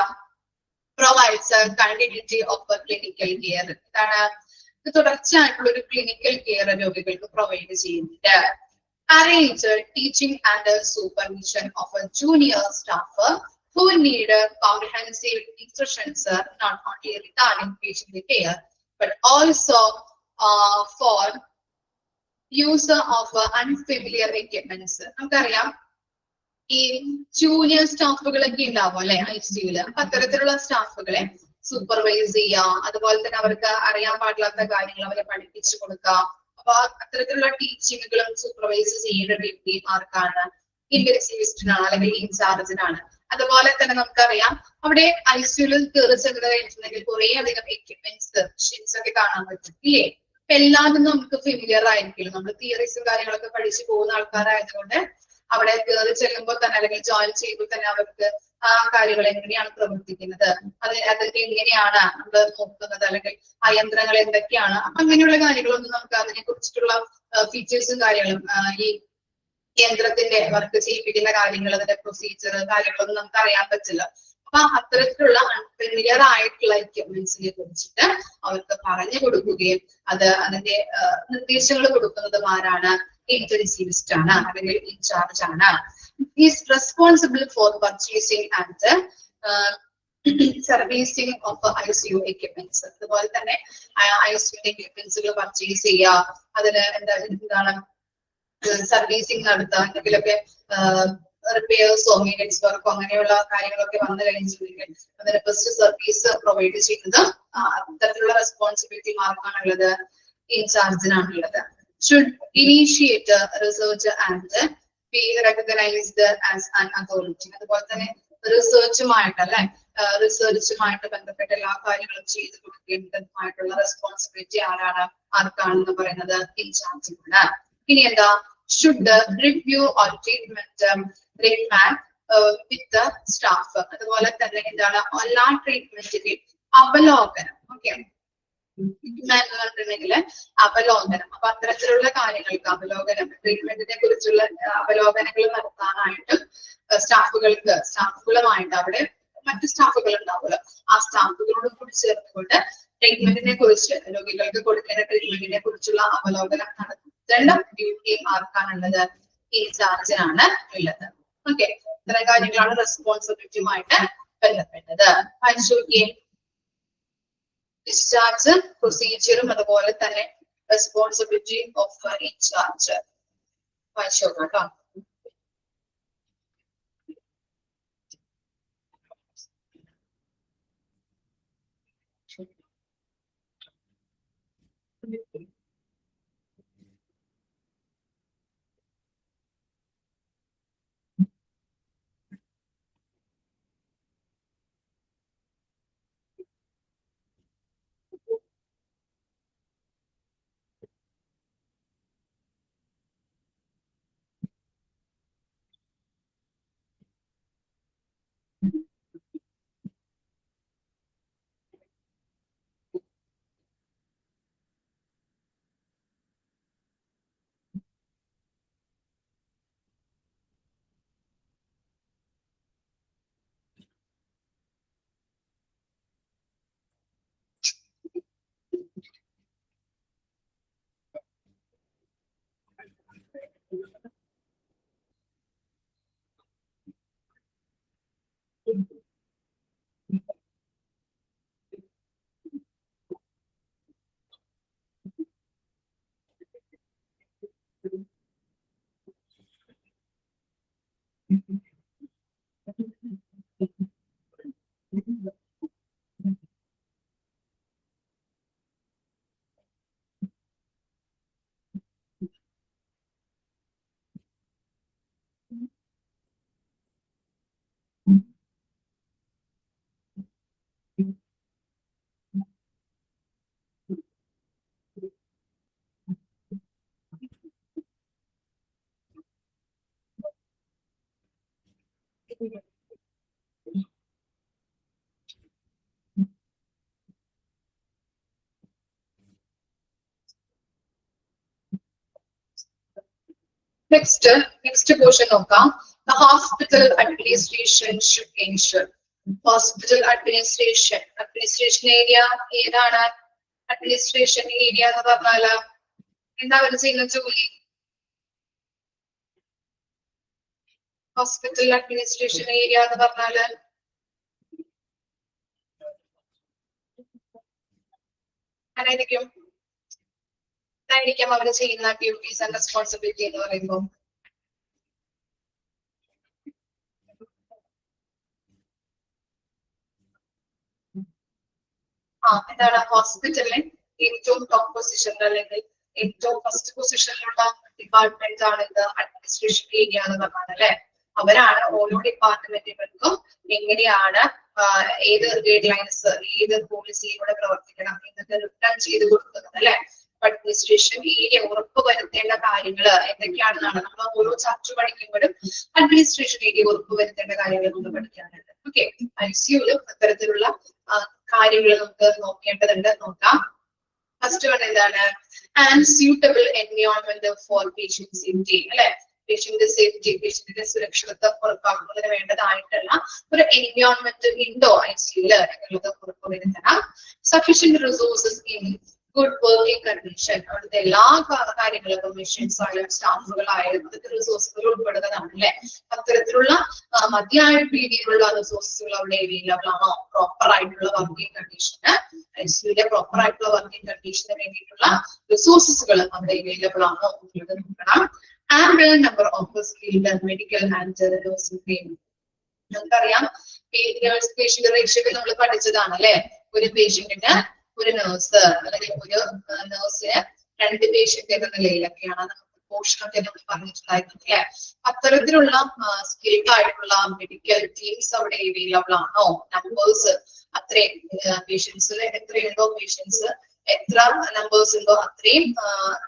Provides continuity of clinical care. ഇതാണ് തുടർച്ചയായിട്ടുള്ള ഒരു ക്ലിനിക്കൽ കെയർ രോഗികൾക്ക് പ്രൊവൈഡ് ചെയ്യുന്നുണ്ട്. Arrange teaching and supervision of A junior staff who need comprehensive instructions not only regarding patient care but also for use of unfamiliar equipments. നമുക്കറിയാം ഈ junior സ്റ്റാഫുകളൊക്കെ ഉണ്ടാവും അല്ലെ ICUല്. അപ്പൊ അത്തരത്തിലുള്ള സ്റ്റാഫുകളെ സൂപ്പർവൈസ് ചെയ്യുക, അതുപോലെ തന്നെ അവർക്ക് അറിയാൻ പാടില്ലാത്ത കാര്യങ്ങൾ അവരെ പഠിപ്പിച്ചു കൊടുക്കുക. അപ്പൊ അത്തരത്തിലുള്ള ടീച്ചിങ്ങുകളും സൂപ്പർവൈസ് ചെയ്യേണ്ട ഡ്യൂട്ടി ആർക്കാണ്? ഇന്റൻസീവിസ്റ്റിനാണ് അല്ലെങ്കിൽ ഇൻചാർജിനാണ്. അതുപോലെ തന്നെ നമുക്കറിയാം അവിടെ ICUല് കയറി ചെന്ന് കഴിഞ്ഞിട്ടുണ്ടെങ്കിൽ കുറെ അധികം എക്യുപ്മെന്റ്സ് മെഷീൻസ് ഒക്കെ കാണാൻ പറ്റും ഇല്ലേ? അപ്പൊ എല്ലാതും നമുക്ക് ഫെമിലിയർ ആയിരിക്കില്ല. നമ്മൾ തിയറീസും കാര്യങ്ങളൊക്കെ പഠിച്ചു പോകുന്ന ആൾക്കാരായതുകൊണ്ട് അവിടെ കയറി ചെല്ലുമ്പോൾ തന്നെ അല്ലെങ്കിൽ ജോയിൻ ചെയ്യുമ്പോൾ തന്നെ അവർക്ക് ആ കാര്യങ്ങൾ എങ്ങനെയാണ് പ്രവർത്തിക്കുന്നത്, അതൊക്കെ എങ്ങനെയാണ് നമ്മൾ നോക്കുന്നത്, അല്ലെങ്കിൽ ആ യന്ത്രങ്ങൾ എന്തൊക്കെയാണ്, അങ്ങനെയുള്ള കാര്യങ്ങളൊന്നും നമുക്ക് അതിനെ കുറിച്ചിട്ടുള്ള ഫീച്ചേഴ്സും കാര്യങ്ങളും ഈ യന്ത്രത്തിന്റെ വർക്ക് ചെയ്യിപ്പിക്കുന്ന കാര്യങ്ങൾ, അതിന്റെ പ്രൊസീജിയർ കാര്യങ്ങളൊന്നും നമുക്ക് അറിയാൻ പറ്റില്ല. അപ്പൊ അത്തരത്തിലുള്ള അൺഫെമിലിയർ ആയിട്ടുള്ള എക്യുപ്മെന്റ്സിനെ കുറിച്ചിട്ട് അവർക്ക് പറഞ്ഞു കൊടുക്കുകയും അതിന്റെ നിർദ്ദേശങ്ങൾ കൊടുക്കുന്നതും ആരാണ്? ഇന്റൻസീവിസ്റ്റ് ആണ് അല്ലെങ്കിൽ ഇൻചാർജ് ആണ്. Is responsible for purchasing and servicing of ICU equipments. അതുപോലെ തന്നെ ICU എക്യുപ്മെന്റ്സുകൾ പർച്ചേസ് ചെയ്യുക, അതിന് എന്താണ് സർവീസിങ് നടത്തുക, എന്തെങ്കിലുമൊക്കെ റിപ്പയർസോ മെയിൻ്റെനൻസ് വർക്കോ അങ്ങനെയുള്ള കാര്യങ്ങളൊക്കെ വന്നു കഴിഞ്ഞിട്ടുണ്ടെങ്കിൽ അതിന് ബെസ്റ്റ് സർവീസ് പ്രൊവൈഡ് ചെയ്യുന്നത് അത്തരത്തിലുള്ള റെസ്പോൺസിബിലിറ്റി മാർക്കാണുള്ളത്? ഇൻചാർജിനാണുള്ളത്. Should initiate research and be recognized as an authority. അതുപോലെ തന്നെ റിസർച്ചുമായിട്ട് അല്ലെ റിസർച്ചുമായിട്ട് ബന്ധപ്പെട്ട എല്ലാ കാര്യങ്ങളും ചെയ്തു കൊടുക്കേണ്ടതുമായിട്ടുള്ള റെസ്പോൺസിബിലിറ്റി ആർക്കാണെന്ന് പറയുന്നത്? ഇൻചാർജിനാണ്. ഇനി എന്താ? should review or treatment plan with the staff. അതുപോലെ തന്നെ എന്താണ് എല്ലാ ട്രീറ്റ്മെന്റിന്റെയും അവലോകനം. ഓക്കെ, പറഞ്ഞിട്ടുണ്ടെങ്കിൽ അവലോകനം. അപ്പൊ അത്തരത്തിലുള്ള കാര്യങ്ങൾക്ക് അവലോകനം, ട്രീറ്റ്മെന്റിനെ കുറിച്ചുള്ള അവലോകനങ്ങൾ നടത്താനായിട്ട് സ്റ്റാഫുകളുമായിട്ട് അവിടെ മറ്റു സ്റ്റാഫുകൾ ഉണ്ടാവുമല്ലോ, ആ സ്റ്റാഫുകളോട് കൂടി ചേർന്നുകൊണ്ട് ട്രീറ്റ്മെന്റിനെ കുറിച്ച്, രോഗികൾക്ക് കൊടുക്കേണ്ട ട്രീറ്റ്മെന്റിനെ കുറിച്ചുള്ള അവലോകനം നടത്തേണ്ട ഡ്യൂട്ടി ആർക്കാണുള്ളത്? ഇൻചാർജിനാണ് ഉള്ളത്. ഓക്കെ, ഇത്തരം കാര്യങ്ങളാണ് റെസ്പോൺസിബിലിറ്റിയുമായിട്ട് ബന്ധപ്പെട്ടത്. ഡിസ്ചാർജ് പ്രൊസീജിയറും അതുപോലെ തന്നെ റെസ്പോൺസിബിലിറ്റി ഓഫ് ഇൻചാർജ് വായിച്ചു നോക്കാം. Next portion നോക്കാം. The hospital administration should ensure. Hospital administration area ഏതാണ്? അഡ്മിനിസ്ട്രേഷൻ ഏരിയ എന്ന് പറഞ്ഞാല് എന്താ അവർ ചെയ്യുന്ന ജോലി? ഹോസ്പിറ്റൽ അഡ്മിനിസ്ട്രേഷൻ ഏരിയ എന്ന് പറഞ്ഞാല് ആരായിരിക്കും അവർ ചെയ്യുന്ന ഡ്യൂട്ടീസ് ആൻഡ് റെസ്പോൺസിബിലിറ്റി എന്ന് പറയുമ്പോൾ? എന്താണ് ഹോസ്പിറ്റലിലെ ഏറ്റവും ടോപ്പ് പൊസിഷൻ അല്ലെങ്കിൽ ഏറ്റവും ഫസ്റ്റ് പൊസിഷനിലുള്ള ഡിപ്പാർട്ട്മെന്റ് ആണ് ഇത് അഡ്മിനിസ്ട്രേഷൻ ഏരിയ എന്ന് പറഞ്ഞാൽ അല്ലെ. അവരാണ് ഓരോ ഡിപ്പാർട്ട്മെന്റുകൾക്കും എങ്ങനെയാണ് ഏത് ഗൈഡ് ലൈൻസ്, ഏത് പോളിസിയിലൂടെ പ്രവർത്തിക്കണം എന്നൊക്കെ റിട്ടേൺ ചെയ്ത് കൊടുക്കുന്നത് അല്ലെ. അഡ്മിനിസ്ട്രേഷൻ ഏരിയ ഉറപ്പുവരുത്തേണ്ട കാര്യങ്ങൾ എന്തൊക്കെയാണെന്നാണ് നമ്മൾ ഓരോ ചാപ്റ്റർ പഠിക്കുമ്പോഴും അഡ്മിനിസ്ട്രേഷൻ ഏരിയ ഉറപ്പുവരുത്തേണ്ട കാര്യങ്ങൾ നമ്മൾ പഠിക്കാറുണ്ട്. ഓക്കെ, ഐസിയുലും അത്തരത്തിലുള്ള കാര്യങ്ങൾ നമുക്ക് നോക്കേണ്ടതുണ്ട്. നോക്കാം. ഫസ്റ്റ് വൺ എന്താണ്? And suitable environment for patient safety അല്ലെ. പേഷ്യന്റ് സേഫ്റ്റി, പേഷ്യന്റിന്റെ സുരക്ഷിതത്വം ഉറപ്പാക്കുന്നതിന് വേണ്ടതായിട്ടുള്ള ഒരു എൻവയോൺമെന്റ് ഉണ്ടോ ഐസിയുല് എന്നുള്ളത് ഉറപ്പുവരുത്തണം. Sufficient resources in good working condition, അവിടുത്തെ എല്ലാ കാര്യങ്ങളും മെഷീൻസ് ആയാലും സ്റ്റാഫുകളായാലും അതൊക്കെ റിസോഴ്സുകൾ ഉൾപ്പെടുന്നതാണ് അല്ലെ. അത്തരത്തിലുള്ള മതിയായ രീതിയിലുള്ള റിസോഴ്സുകൾ അവിടെ അവൈലബിൾ ആണോ? പ്രോപ്പർ ആയിട്ടുള്ള വർക്കിംഗ് കണ്ടീഷന്, ഐസിയുവിന്റെ പ്രോപ്പർ ആയിട്ടുള്ള വർക്കിംഗ് കണ്ടീഷന് വേണ്ടിയിട്ടുള്ള റിസോഴ്സുകൾ അവിടെ അവൈലബിൾ ആണോ എന്നുള്ളത് നോക്കണം. And number of skilled medical and nursing training. നമുക്കറിയാം പേഷ്യന്റ് റേഷ്യോ നമ്മൾ പഠിച്ചതാണ് അല്ലെ. ഒരു പേഷ്യന്റിന് ഒരു നേഴ്സ് അല്ലെങ്കിൽ ഒരു നേഴ്സിന് 2 പേഷ്യന്റ് എന്ന നിലയിലൊക്കെയാണ് നമുക്ക് പോഷണത്തെ നമ്മൾ പറഞ്ഞിട്ടുണ്ടായിരുന്നത് അല്ലെ. അത്തരത്തിലുള്ള സ്കിൽഡ് ആയിട്ടുള്ള മെഡിക്കൽ ടീംസ് അവിടെ അവൈലബിൾ ആണോ? നമ്പേഴ്സ് അത്രയും പേഷ്യൻസിൽ എത്രയുണ്ടോ പേഷ്യൻസ് എത്ര നമ്പേഴ്സ് ഉണ്ടോ അത്രയും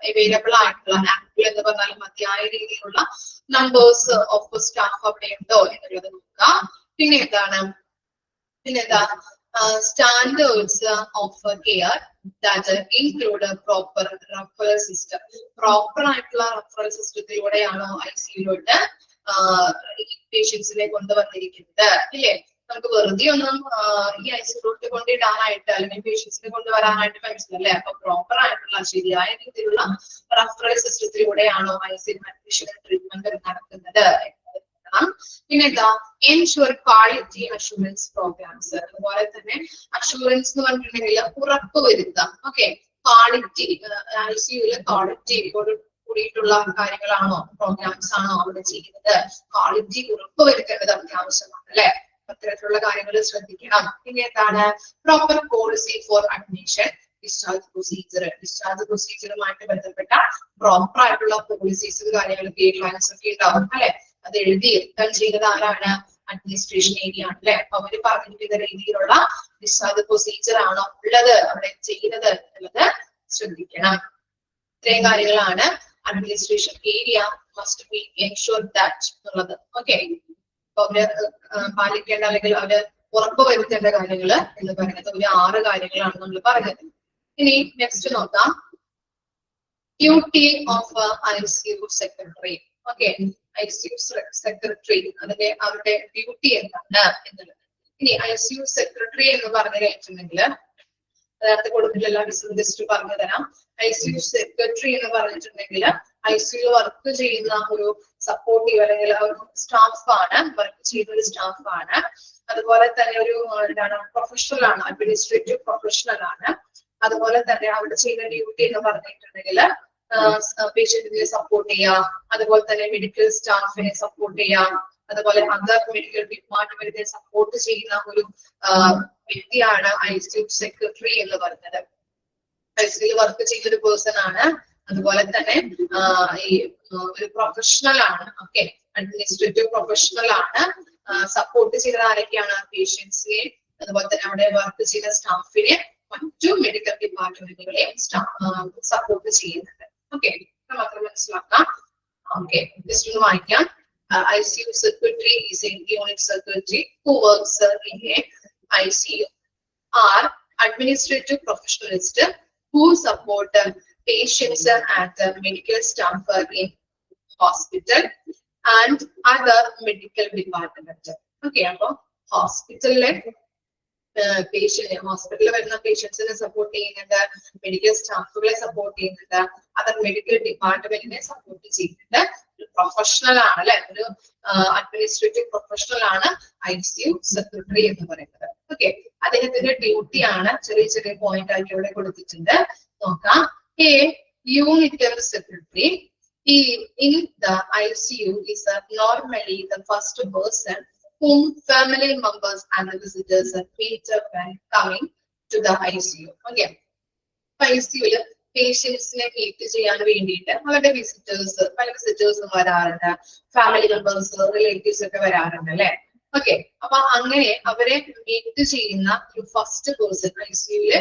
അവൈലബിൾ ആയിട്ടുള്ള ആക്റ്റീവ് എന്ന് പറഞ്ഞാലും മതിയായ രീതിയിലുള്ള നമ്പേഴ്സ് ഓഫ് സ്റ്റാഫ് അവിടെ ഉണ്ടോ എന്നുള്ളത് നോക്കുക. പിന്നെ പിന്നെന്താ standards of care that include a proper referral system. Proper ആയിട്ടുള്ള റെഫറൽ സിസ്റ്റത്തിലൂടെയാണോ ICUലോട്ട് പേഷ്യൻസിനെ കൊണ്ടുവന്നിരിക്കുന്നത് അല്ലേ? നമുക്ക് വെറുതെ ഒന്നും ഈ ICUലോട്ട് കൊണ്ടിടാനായിട്ട് അല്ലെങ്കിൽ പേഷ്യൻസിനെ കൊണ്ടുവരാനായിട്ട് പറ്റില്ല. അപ്പൊ പ്രോപ്പർ ആയിട്ടുള്ള ശരിയായ രീതിയിലുള്ള റെഫറൽ സിസ്റ്റത്തിലൂടെയാണോ ICU അഡ്മിഷൻ ട്രീറ്റ്മെന്റ് നടക്കുന്നത്. പിന്നെന്താ എൻഷുർ ക്വാളിറ്റി അഷുറൻസ് പ്രോഗ്രാംസ്. അതുപോലെ തന്നെ അഷുറൻസ് എന്ന് പറഞ്ഞിട്ടുണ്ടെങ്കിൽ ഉറപ്പ് വരുത്താം. ഓക്കെ, ക്വാളിറ്റി ICUവിലെ ക്വാളിറ്റിയോട് കൂടിയിട്ടുള്ള കാര്യങ്ങളാണോ പ്രോഗ്രാംസ് ആണോ അവിടെ ചെയ്യുന്നത്? ക്വാളിറ്റി ഉറപ്പ് വരുത്തേണ്ടത് അത്യാവശ്യമാണ് അല്ലെ? അത്തരത്തിലുള്ള കാര്യങ്ങൾ ശ്രദ്ധിക്കണം. പിന്നെ എന്താണ് proper policy for admission, discharge പ്രൊസീജിയറുമായിട്ട് ബന്ധപ്പെട്ട പ്രോപ്പർ ആയിട്ടുള്ള പോളിസീസ് കാര്യങ്ങൾ ഗൈഡ് ലൈൻസ് ഒക്കെ ഉണ്ടാവും അല്ലെ? അത് എഴുതി റിട്ടേൺ ചെയ്തത് ആരാണ്? അഡ്മിനിസ്ട്രേഷൻ ഏരിയ ആണ് അല്ലെ? അപ്പൊ അവര് പറഞ്ഞിരിക്കുന്ന രീതിയിലുള്ള ഡിസ്ചാർജ് പ്രൊസീജിയർ ആണോ ഉള്ളത് അവിടെ ചെയ്യുന്നത് എന്നുള്ളത് ശ്രദ്ധിക്കണം. ഇത്രയും കാര്യങ്ങളാണ് administration area must be ensure that എന്നുള്ളത്. ഓക്കെ, അപ്പൊ അവര് പാലിക്കേണ്ട അല്ലെങ്കിൽ അവര് ഉറപ്പ് വരുത്തേണ്ട കാര്യങ്ങൾ എന്ന് പറയുന്നത് ഒരു 6 കാര്യങ്ങളാണ് നമ്മൾ പറഞ്ഞത്. ഇനി നെക്സ്റ്റ് നോക്കാം, duty of ICU secretary. Okay, ICU secretary അതിന്റെ അവരുടെ ഡ്യൂട്ടി എന്താണ് എന്നുള്ളത്. ഇനി ICU സെക്രട്ടറി എന്ന് പറഞ്ഞു കഴിഞ്ഞിട്ടുണ്ടെങ്കിൽ നേരത്തെ കൊടുത്തിട്ടുള്ള ജസ്റ്റ് പറഞ്ഞു തരാം. ICU സെക്രട്ടറി എന്ന് പറഞ്ഞിട്ടുണ്ടെങ്കിൽ ICU വർക്ക് ചെയ്യുന്ന ഒരു സപ്പോർട്ടീവ് അല്ലെങ്കിൽ ഒരു സ്റ്റാഫാണ്, വർക്ക് ചെയ്യുന്ന ഒരു സ്റ്റാഫാണ്. അതുപോലെ തന്നെ ഒരു എന്താണ് പ്രൊഫഷണൽ ആണ്, അഡ്മിനിസ്ട്രേറ്റീവ് പ്രൊഫഷണൽ ആണ്. അതുപോലെ തന്നെ അവിടെ ചെയ്യുന്ന ഡ്യൂട്ടി എന്ന് പറഞ്ഞിട്ടുണ്ടെങ്കിൽ പേഷ്യന്റിനെ സപ്പോർട്ട് ചെയ്യാം, അതുപോലെ തന്നെ മെഡിക്കൽ സ്റ്റാഫിനെ സപ്പോർട്ട് ചെയ്യാം, അതുപോലെ അതർ മെഡിക്കൽ ഡിപ്പാർട്ട്മെന്റിനെ സപ്പോർട്ട് ചെയ്യുന്ന ഒരു വ്യക്തിയാണ് ICU സെക്രട്ടറി എന്ന് പറയുന്നത്. ICU വർക്ക് ചെയ്യുന്ന ഒരു പേഴ്സൺ ആണ്. അതുപോലെ തന്നെ ഈ ഒരു പ്രൊഫഷണൽ ആണ്. ഓക്കെ, അഡ്മിനിസ്ട്രേറ്റീവ് പ്രൊഫഷണൽ ആണ്. സപ്പോർട്ട് ചെയ്ത ആരൊക്കെയാണ്? പേഷ്യൻസിനെ, അതുപോലെ തന്നെ അവിടെ വർക്ക് ചെയ്ത സ്റ്റാഫിനെ, മറ്റു മെഡിക്കൽ ഡിപ്പാർട്ട്മെന്റുകളെയും സപ്പോർട്ട് ചെയ്യുന്നുണ്ട്. ഓക്കെ, മാത്രം മനസ്സിലാക്കാം. ഓക്കെ, ജസ്റ്റ് ഒന്ന് വായിക്കാം. ICU secretary is a unit secretary who works in a ICU are administrative professionals who support patients and medical staff in hospital and other medical department. Okay, അപ്പൊ ഹോസ്പിറ്റലിലെ ഹോസ്പിറ്റലിൽ വരുന്ന പേഷ്യൻസിനെ support ചെയ്യുന്നുണ്ട്, medical സ്റ്റാഫുകളെ support ചെയ്യുന്നുണ്ട്, other medical ഡിപ്പാർട്ട്മെന്റിനെ support ചെയ്യുന്നുണ്ട്. Professional ആണ് അല്ലെ, ഒരു അഡ്മിനിസ്ട്രേറ്റീവ് പ്രൊഫഷണൽ ആണ് ICU സെക്രട്ടറി എന്ന് പറയുന്നത്. ഓക്കെ, അദ്ദേഹത്തിന്റെ ഡ്യൂട്ടി ആണ് ചെറിയ ചെറിയ പോയിന്റ് ആക്കി ഇവിടെ കൊടുത്തിട്ടുണ്ട്. നോക്കാം. A unitary secretary in the ICU is normally the first person whom family members and the visitors meet when coming to the ICU. Okay, ICU പേഷ്യൻസിനെ മീറ്റ് ചെയ്യാൻ വേണ്ടിയിട്ട് അവരുടെ പല വിസിറ്റേഴ്സും വരാറുണ്ട്, ഫാമിലി മെമ്പേഴ്സ്, റിലേറ്റീവ്സ് ഒക്കെ വരാറുണ്ട് അല്ലെ? ഓക്കെ, അപ്പൊ അങ്ങനെ അവരെ മീറ്റ് ചെയ്യുന്ന ഒരു ഫസ്റ്റ് പേഴ്സൺ, ICUല്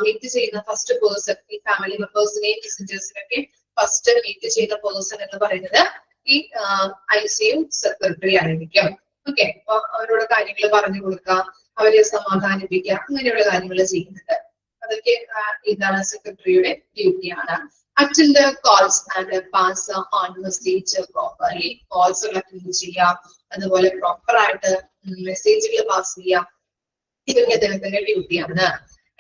മീറ്റ് ചെയ്യുന്ന ഫസ്റ്റ് പേഴ്സൺ, ഈ ഫാമിലി മെമ്പേഴ്സിനെയും വിസിറ്റേഴ്സിനൊക്കെ ഫസ്റ്റ് മീറ്റ് ചെയ്യുന്ന പേഴ്സൺ എന്ന് പറയുന്നത് ഈ ICU സെക്രട്ടറി ആയിരിക്കും. ഓക്കെ, അപ്പൊ അവരോട് കാര്യങ്ങൾ പറഞ്ഞു കൊടുക്കുക, അവരെ സമാധാനിപ്പിക്കുക, അങ്ങനെയുള്ള കാര്യങ്ങൾ ചെയ്യുന്നുണ്ട്. അതൊക്കെ ഇതാണ് സെക്രട്ടറിയുടെ ഡ്യൂട്ടിയാണ്. Attend calls and pass on message properly. Calls attend ചെയ്യാം, അതുപോലെ പ്രോപ്പർ ആയിട്ട് മെസ്സേജുകൾ പാസ് ചെയ്യാം. ഇതൊക്കെ അദ്ദേഹത്തിന്റെ ഡ്യൂട്ടിയാണ്.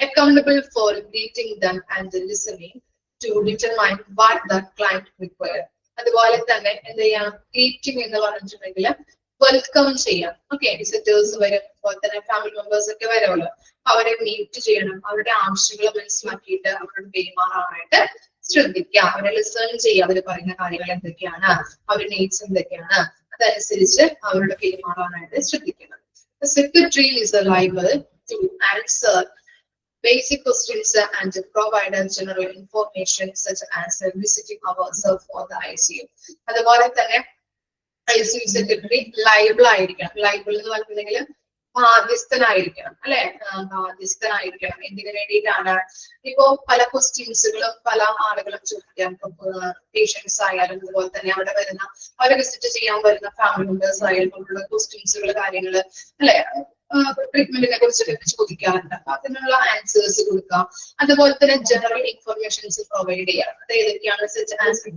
Accountable for greeting them and listening to determine what the client require. അതുപോലെ തന്നെ എന്ത് ചെയ്യാം, ഗ്രീറ്റിംഗ് എന്ന് പറഞ്ഞിട്ടുണ്ടെങ്കിൽ വെൽക്കം ചെയ്യാം. ഓക്കെ, വിസിറ്റേഴ്സ് വരും, അതുപോലെ തന്നെ ഫാമിലി മെമ്പേഴ്സ് ഒക്കെ വരുമല്ലോ, അവരെ മീറ്റ് ചെയ്യണം, അവരുടെ ആവശ്യങ്ങൾ മനസ്സിലാക്കിയിട്ട് അവരോട് പെരുമാറാനായിട്ട് ശ്രദ്ധിക്കുക. അവരെ ലിസൺ ചെയ്യുക, അവർ പറയുന്ന കാര്യങ്ങൾ എന്തൊക്കെയാണ്, അവരുടെ നീഡ്സ് എന്തൊക്കെയാണ്, അതനുസരിച്ച് അവരോട് പെരുമാറാനായിട്ട് ശ്രദ്ധിക്കണം. Secretary is liable to answer basic questions and provide general information such as visiting hours for the ICU. അതുപോലെ തന്നെ ICU സെക്രട്ടറി ലയബിൾ ആയിരിക്കണം. ലയബിൾ എന്ന് പറഞ്ഞിട്ടുണ്ടെങ്കിൽ ബാധ്യസ്ഥനായിരിക്കണം അല്ലെ, ബാധ്യസ്ഥനായിരിക്കണം. എന്തിനു വേണ്ടിയിട്ടാണ്? ഇപ്പോ പല ക്വസ്റ്റ്യൻസുകളും പല ആളുകളും ചോദിക്കാം. പേഷ്യൻസ് ആയാലും അതുപോലെ തന്നെ അവിടെ വരുന്ന അവരെ വിസിറ്റ് ചെയ്യാൻ വരുന്ന ഫാമിലി മെമ്പേഴ്സ് ആയാലും ക്വസ്റ്റ്യൻസുകൾ കാര്യങ്ങള് അല്ലെ, ട്രീറ്റ്മെന്റിനെ കുറിച്ചൊക്കെ ചോദിക്കാറുണ്ട്. അപ്പൊ അതിനുള്ള ആൻസേഴ്സ് കൊടുക്കാം. അതുപോലെ തന്നെ ജനറൽ ഇൻഫർമേഷൻസ് പ്രൊവൈഡ് ചെയ്യാം. അത് ഏതൊക്കെയാണ്?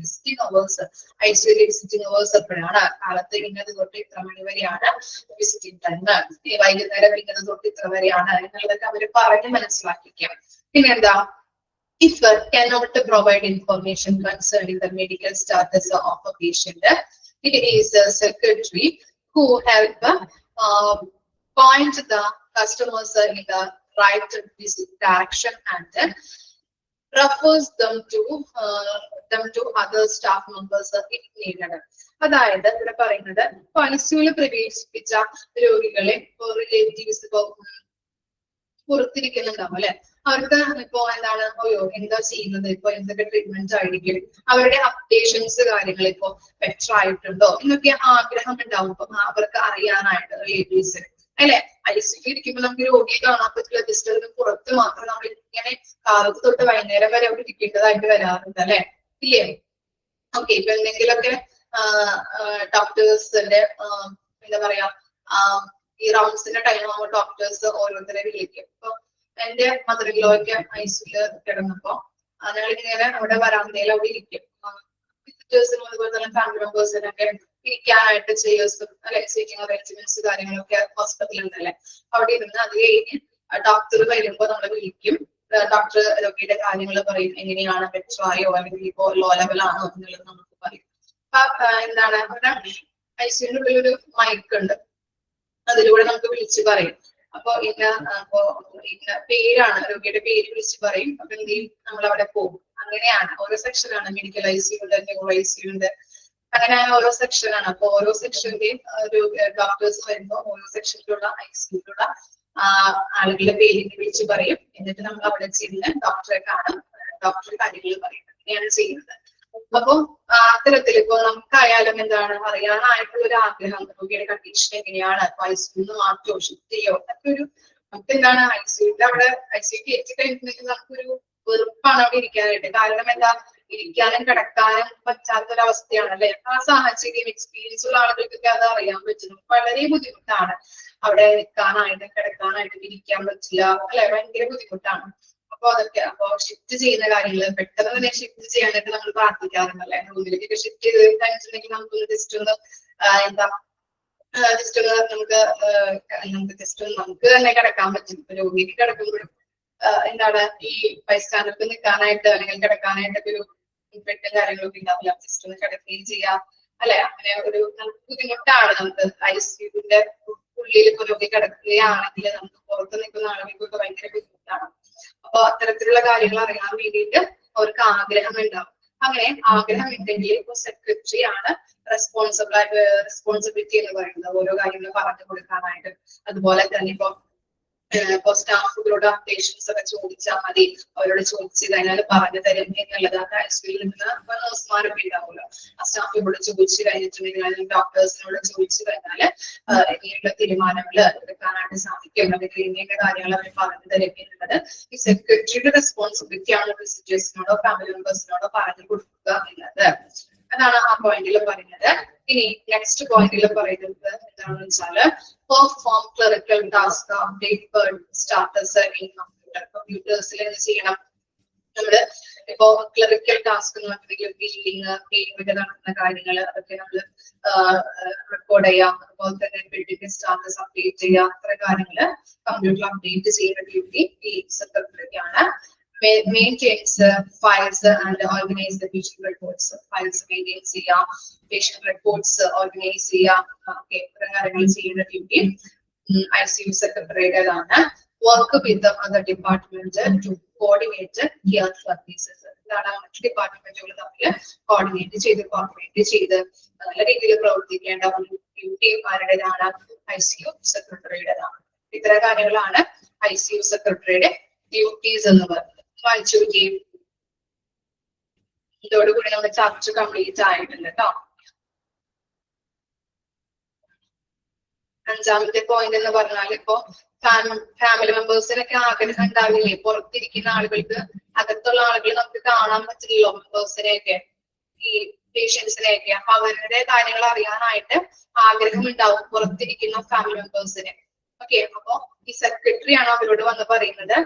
വിസിറ്റിംഗ് അവേഴ്സ്, ഐസിയുലെ വിസിറ്റിംഗ് അവേഴ്സ് എപ്പോഴാണ്, കാലത്ത് ഇന്നത് തൊട്ട് ഇത്ര മണി വരെയാണ് വിസിറ്റിംഗ് ടൈം, വൈകുന്നേരം ഇന്നത് തൊട്ട് ഇത്ര വരെയാണ് എന്നുള്ളതൊക്കെ അവര് പറഞ്ഞ് മനസ്സിലാക്കിക്കാം. പിന്നെന്താ? If cannot provide information concerning the medical status of a patient, it is the secretary who help point the customers in the right visit direction and refers them to other staff members if needed. അതായത് ഇവിടെ പറയുന്നത് ഐസിയുവിൽ പ്രവേശിപ്പിച്ച രോഗികളെ relatives ഇപ്പോ പുറത്തിരിക്കുന്നുണ്ടാവും അല്ലെ, അവർക്ക് ഇപ്പോ എന്താണ്, അയ്യോ എന്താ ചെയ്യുന്നത്, ഇപ്പൊ എന്തൊക്കെ ട്രീറ്റ്മെന്റ് ആയിരിക്കും, അവരുടെ അപ്ഡേഷൻസ് കാര്യങ്ങൾ ഇപ്പോ ബെറ്റർ ആയിട്ടുണ്ടോ എന്നൊക്കെ ആഗ്രഹം ഉണ്ടാവും. അപ്പൊ അവർക്ക് അറിയാനായിട്ട് റിലേറ്റീവ്സ് അല്ലെ. ഐസിയുവിൽ ഇരിക്കുമ്പോൾ നമുക്ക് രോഗിയെ കാണാൻ പറ്റില്ല, ജസ്റ്റ് അതിന് പുറത്ത് മാത്രം നമ്മൾ ഇങ്ങനെ കാലത്ത് തൊട്ട് വൈകുന്നേരം വരെ അവിടെ ഇരിക്കേണ്ടതായിട്ട് വരാറുണ്ട് അല്ലെ, ഇല്ലേ? ഓക്കെ, ഇപ്പൊ എന്തെങ്കിലുമൊക്കെ ഡോക്ടേഴ്സിന്റെ എന്താ പറയാ, ഈ റൗണ്ട്സിന്റെ ടൈം ആകുമ്പോൾ ഡോക്ടേഴ്സ് ഓരോരുത്തരെ വിളിക്കും. ഇപ്പൊ എന്റെ മദറിലൊക്കെ ഐസിയുല് കിടന്നപ്പോ ഞങ്ങൾ ഇങ്ങനെ അവിടെ വരാന്തയിൽ അവിടെ ഇരിക്കും. വിസിറ്റേഴ്സിനും അതുപോലെ തന്നെ ഫാമിലി മെമ്പേഴ്സിനൊക്കെ ഇരിക്കാനായിട്ട് ചെയേഴ്സും അല്ലെ, സീറ്റിംഗ് അറേഞ്ച്മെന്റ്സ് കാര്യങ്ങളൊക്കെ ഹോസ്പിറ്റലുണ്ടല്ലേ, അവിടെ ഇരുന്ന് അത് കഴിഞ്ഞ് ഡോക്ടർ വരുമ്പോ നമ്മളെ വിളിക്കും. ഡോക്ടർ രോഗിയുടെ കാര്യങ്ങൾ പറയും, എങ്ങനെയാണ്, ബെറ്റർ ആയോ അല്ലെങ്കിൽ ഇപ്പോ ലോ ലെവൽ ആണോ എന്നുള്ളത് നമുക്ക് പറയും. അപ്പൊ എന്താണ്, അവിടെ ഐസിയുവിന്റെ ഉള്ളിൽ ഒരു മൈക്ക് ഉണ്ട്, അതിലൂടെ നമുക്ക് വിളിച്ചു പറയും. അപ്പൊ ഇന്ന പേരാണ്, രോഗിയുടെ പേര് വിളിച്ചു പറയും. അപ്പൊ എന്ത് ചെയ്യും, നമ്മൾ അവിടെ പോകും. അങ്ങനെയാണ് ഓരോ സെക്ഷനാണ്, മെഡിക്കൽ ഐസിയു ഉണ്ട്, ന്യൂറോ ഐസിയു ഉണ്ട്, അങ്ങനെ ഓരോ സെക്ഷനാണ്. അപ്പൊ ഓരോ സെക്ഷന്റെയും ഡോക്ടേഴ്സ് വരുമ്പോ ഓരോ സെക്ഷനിലുള്ള ഐസിയുലുള്ള ആളുകളുടെ പേര് വിളിച്ചു പറയും. എന്നിട്ട് നമ്മൾ അവിടെ ചെന്ന് ഡോക്ടറെ കാണും, ഡോക്ടർ കാര്യങ്ങൾ പറയും. അങ്ങനെയാണ് ചെയ്യുന്നത്. അപ്പൊ അത്തരത്തിൽ ഇപ്പൊ നമുക്കായാലും എന്താണ് അറിയാനായിട്ടുള്ള ഒരു ആഗ്രഹം, രോഗിയുടെ കണ്ടീഷൻ എങ്ങനെയാണ്, ഐസിയുന്ന് മാറ്റോ ഷിഫ്റ്റ് ചെയ്യോ, അതൊക്കെ ഒരു നമുക്ക് എന്താണ് ഐസിയുന്റെ അവിടെ ഐസിയു കയറ്റി കഴിഞ്ഞിട്ടുണ്ടെങ്കിൽ നമുക്കൊരു വെറുപ്പാണ് അവിടെ ഇരിക്കാനായിട്ട്. കാരണം എന്താ, ഇരിക്കാനും കിടക്കാനും പറ്റാത്തൊരവസ്ഥയാണ് അല്ലെ. ആ സാഹചര്യം എക്സ്പീരിയൻസ് ഉള്ള ആളുകൾക്കൊക്കെ അത് അറിയാൻ പറ്റും. വളരെ ബുദ്ധിമുട്ടാണ് അവിടെ നിൽക്കാനായിട്ട്, കിടക്കാനായിട്ട്, ഇരിക്കാൻ പറ്റില്ല അല്ലെ, ഭയങ്കര ബുദ്ധിമുട്ടാണ്. അപ്പൊ അതൊക്കെ അപ്പൊ ഷിഫ്റ്റ് ചെയ്യുന്ന കാര്യങ്ങൾ പെട്ടെന്ന് തന്നെ ഷിഫ്റ്റ് ചെയ്യാനായിട്ട് നമ്മൾ പ്രാർത്ഥിക്കാറുണ്ടല്ലേ. റൂമിലേക്കൊക്കെ ഷിഫ്റ്റ് ചെയ്ത് കഴിഞ്ഞിട്ടുണ്ടെങ്കിൽ നമുക്കൊന്ന് ജസ്റ്റ് ഒന്ന് എന്താ ജസ്റ്റ് ഒന്ന് നമുക്ക് ജസ്റ്റ് ഒന്ന് നമുക്ക് തന്നെ കിടക്കാൻ പറ്റും. ഇപ്പൊ രോഗിക്ക് കിടക്കുമ്പോഴും എന്താണ് ഈ ബൈസ്റ്റാൻഡർക്ക് നിൽക്കാനായിട്ട് അല്ലെങ്കിൽ കിടക്കാനായിട്ടൊക്കെ ഒരു പെട്ടും കാര്യങ്ങളൊക്കെ ഉണ്ടാവില്ല. ജസ്റ്റ് ഒന്ന് കിടക്കുകയും ചെയ്യാം അല്ലെ. അങ്ങനെ ഒരു ബുദ്ധിമുട്ടാണ് നമുക്ക് ഐസിയുവിന്റെ ഉള്ളിൽ ഇപ്പൊ രോഗി കിടക്കുകയാണെങ്കിൽ നമുക്ക് പുറത്ത് നിൽക്കുന്ന ആളുകൾക്കൊക്കെ ഭയങ്കര ബുദ്ധിമുട്ടാണ്. അപ്പൊ അത്തരത്തിലുള്ള കാര്യങ്ങൾ അറിയാൻ വേണ്ടിയിട്ട് അവർക്ക് ആഗ്രഹം ഉണ്ടാവും. അങ്ങനെ ആഗ്രഹം ഉണ്ടെങ്കിൽ ഇപ്പൊ സെക്രട്ടറി ആണ് റെസ്പോൺസിബിലിറ്റി എന്ന് പറയുന്നത്, ഓരോ കാര്യങ്ങളും പറഞ്ഞു കൊടുക്കാനായിട്ട്. അതുപോലെ തന്നെ ഇപ്പൊ സ്റ്റാഫുകളോട് അപ്ഡേഷൻസ് ഒക്കെ ചോദിച്ചാൽ മതി, അവരോട് ചോദിച്ചു കഴിഞ്ഞാൽ പറഞ്ഞു തരും എന്നുള്ളത്. ഐസിയുവിൽ നിന്ന് നഴ്സുമാരൊക്കെ ഉണ്ടാവുമല്ലോ, ആ സ്റ്റാഫിനോട് ചോദിച്ചു കഴിഞ്ഞിട്ടുണ്ടെങ്കിൽ അല്ലെങ്കിൽ ഡോക്ടേഴ്സിനോട് ചോദിച്ചു കഴിഞ്ഞാൽ ഇങ്ങനെയുള്ള തീരുമാനങ്ങൾ എടുക്കാനായിട്ട് സാധിക്കും, അല്ലെങ്കിൽ ഇങ്ങനെയുള്ള കാര്യങ്ങൾ അവർ പറഞ്ഞു തരും എന്നുള്ളത് ഈ സെക്രട്ടറിയുടെ റെസ്പോൺസിബിലിറ്റി ആണ്. വിസിറ്റേഴ്സിനോടോ ഫാമിലി മെമ്പേഴ്സിനോടോ പറഞ്ഞു കൊടുക്കുക എന്നത്. അതാണ് ആ പോയിന്റിൽ പറയുന്നത്. ഇനി നെക്സ്റ്റ് പോയിന്റിൽ പറയുന്നത് എന്താണെന്ന് വെച്ചാല് perform clerical task, update status in computer. കമ്പ്യൂട്ടേഴ്സിൽ എന്ത് ചെയ്യണം, നമ്മള് ഇപ്പോ ക്ലറിക്കൽ ടാസ്ക് എന്ന് പറഞ്ഞിട്ടുണ്ടെങ്കിൽ ബില്ലിങ്, പേയ്മെന്റ് നടത്തുന്ന കാര്യങ്ങൾ അതൊക്കെ നമ്മള് റെക്കോർഡ് ചെയ്യാം. അതുപോലെ തന്നെ ബിൽഡിംഗ് സ്റ്റാറ്റസ് അപ്ഡേറ്റ് ചെയ്യാം. അത്ര കാര്യങ്ങള് കമ്പ്യൂട്ടറിൽ അപ്ഡേറ്റ് ചെയ്യുന്ന ഡ്യൂട്ടി ഈ സെക്രട്ടറിക്കാണ്. Maintains files and organize the patient reports. Files maintain ചെയ്യാം, patient reports organize ചെയ്യാം. ഇത്ര കാര്യങ്ങൾ ചെയ്യുന്ന ഡ്യൂട്ടി ഐസിയു സെക്രട്ടറിയുടേതാണ്. Work with the other department to coordinate care services. ഇതാണ് മറ്റു ഡിപ്പാർട്ട്മെന്റുകൾ തമ്മിൽ കോർഡിനേറ്റ് ചെയ്ത് നല്ല രീതിയിൽ പ്രവർത്തിക്കേണ്ട ഒരു ഡ്യൂട്ടി ആരുടേതാണ്, ഐസിയു സെക്രട്ടറിയുടേതാണ്. ഇത്തരം കാര്യങ്ങളാണ് ഐസിയു സെക്രട്ടറിയുടെ ഡ്യൂട്ടീസ് എന്ന് പറയുന്നത്. വായിച്ചു നോക്കിയും ഇതോടുകൂടി നമ്മുടെ ചർച്ച കംപ്ലീറ്റ് ആയിട്ടുണ്ട് കേട്ടോ. അഞ്ചാമത്തെ പോയിന്റ് എന്ന് പറഞ്ഞാൽ ഇപ്പോ ഫാമിലി മെമ്പേഴ്സിനൊക്കെ ആഗ്രഹം ഉണ്ടാവില്ലേ, പുറത്തിരിക്കുന്ന ആളുകൾക്ക് അകത്തുള്ള ആളുകൾ നമുക്ക് കാണാൻ പറ്റില്ലല്ലോ മെമ്പേഴ്സിനെയൊക്കെ, ഈ പേഷ്യൻസിനെയൊക്കെ. അപ്പൊ അവരുടെ കാര്യങ്ങൾ അറിയാനായിട്ട് ആഗ്രഹം ഉണ്ടാവും പുറത്തിരിക്കുന്ന ഫാമിലി മെമ്പേഴ്സിന്. ഓക്കെ, അപ്പൊ ഈ സെക്രട്ടറി ആണ് അവരോട് വന്ന് പറയുന്നത്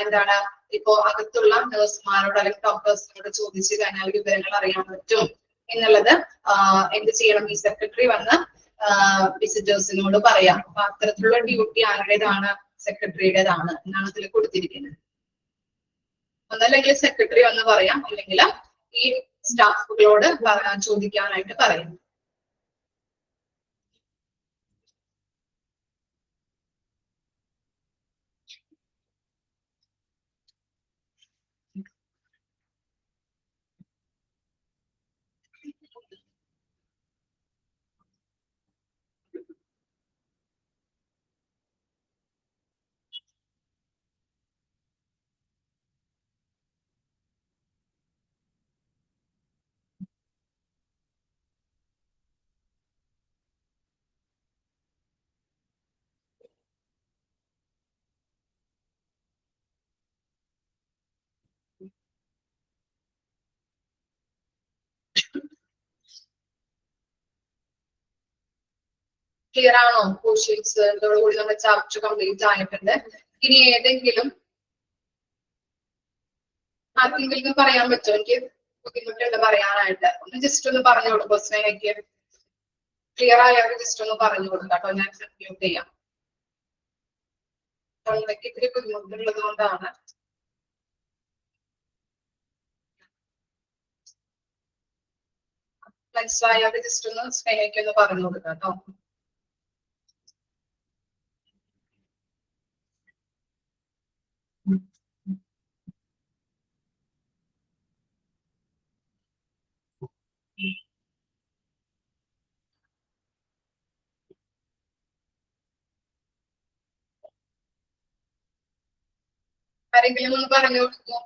എന്താണ്, ഇപ്പോ അകത്തുള്ള നഴ്സുമാരോട് അല്ലെങ്കിൽ ഡോക്ടേഴ്സിനോട് ചോദിച്ചു കഴിഞ്ഞാൽ വിവരങ്ങൾ അറിയാൻ പറ്റും എന്നുള്ളത് എന്ത് ചെയ്യണം, ഈ സെക്രട്ടറി വന്ന് വിസിറ്റേഴ്സിനോട് പറയാം. അപ്പൊ അത്തരത്തിലുള്ള ഡ്യൂട്ടി ആരുടേതാണ്, സെക്രട്ടറിയുടേതാണ് എന്നാണ് ഇതിൽ കൊടുത്തിരിക്കുന്നത്. ഒന്നല്ലെങ്കിൽ സെക്രട്ടറി വന്ന് പറയാം, അല്ലെങ്കിൽ ഈ സ്റ്റാഫുകളോട് ചോദിക്കാനായിട്ട് പറയും. ക്ലിയർ ആണോ? ക്വസ്റ്റ്യൻസ് ഇതോടുകൂടി നമ്മുടെ ചാപ്റ്റർ കംപ്ലീറ്റ് ആയിട്ടുണ്ട്. ഇനി ഏതെങ്കിലും ആർക്കെങ്കിലും പറയാൻ പറ്റുമോ? എനിക്ക് ബുദ്ധിമുട്ടുണ്ട് പറയാനായിട്ട്. ഒന്ന് ജസ്റ്റ് ഒന്ന് പറഞ്ഞു കൊടുക്കും സ്നേഹയ്ക്ക്. ക്ലിയർ ആയവർ ജസ്റ്റ് ഒന്ന് പറഞ്ഞു കൊടുക്കാം കേട്ടോ, ഞാൻ മ്യൂട്ട് ചെയ്യാം. തൊണ്ടയ്ക്ക് ഇത്തിരി ബുദ്ധിമുട്ടുള്ളത് കൊണ്ടാണ്. മനസ്സിലായവർ ജസ്റ്റ് ഒന്ന് സ്നേഹയ്ക്ക് ഒന്ന് പറഞ്ഞു കൊടുക്കാം കേട്ടോ. ആരെങ്കിലും ഒന്ന് പറഞ്ഞു കൊടുക്കോ?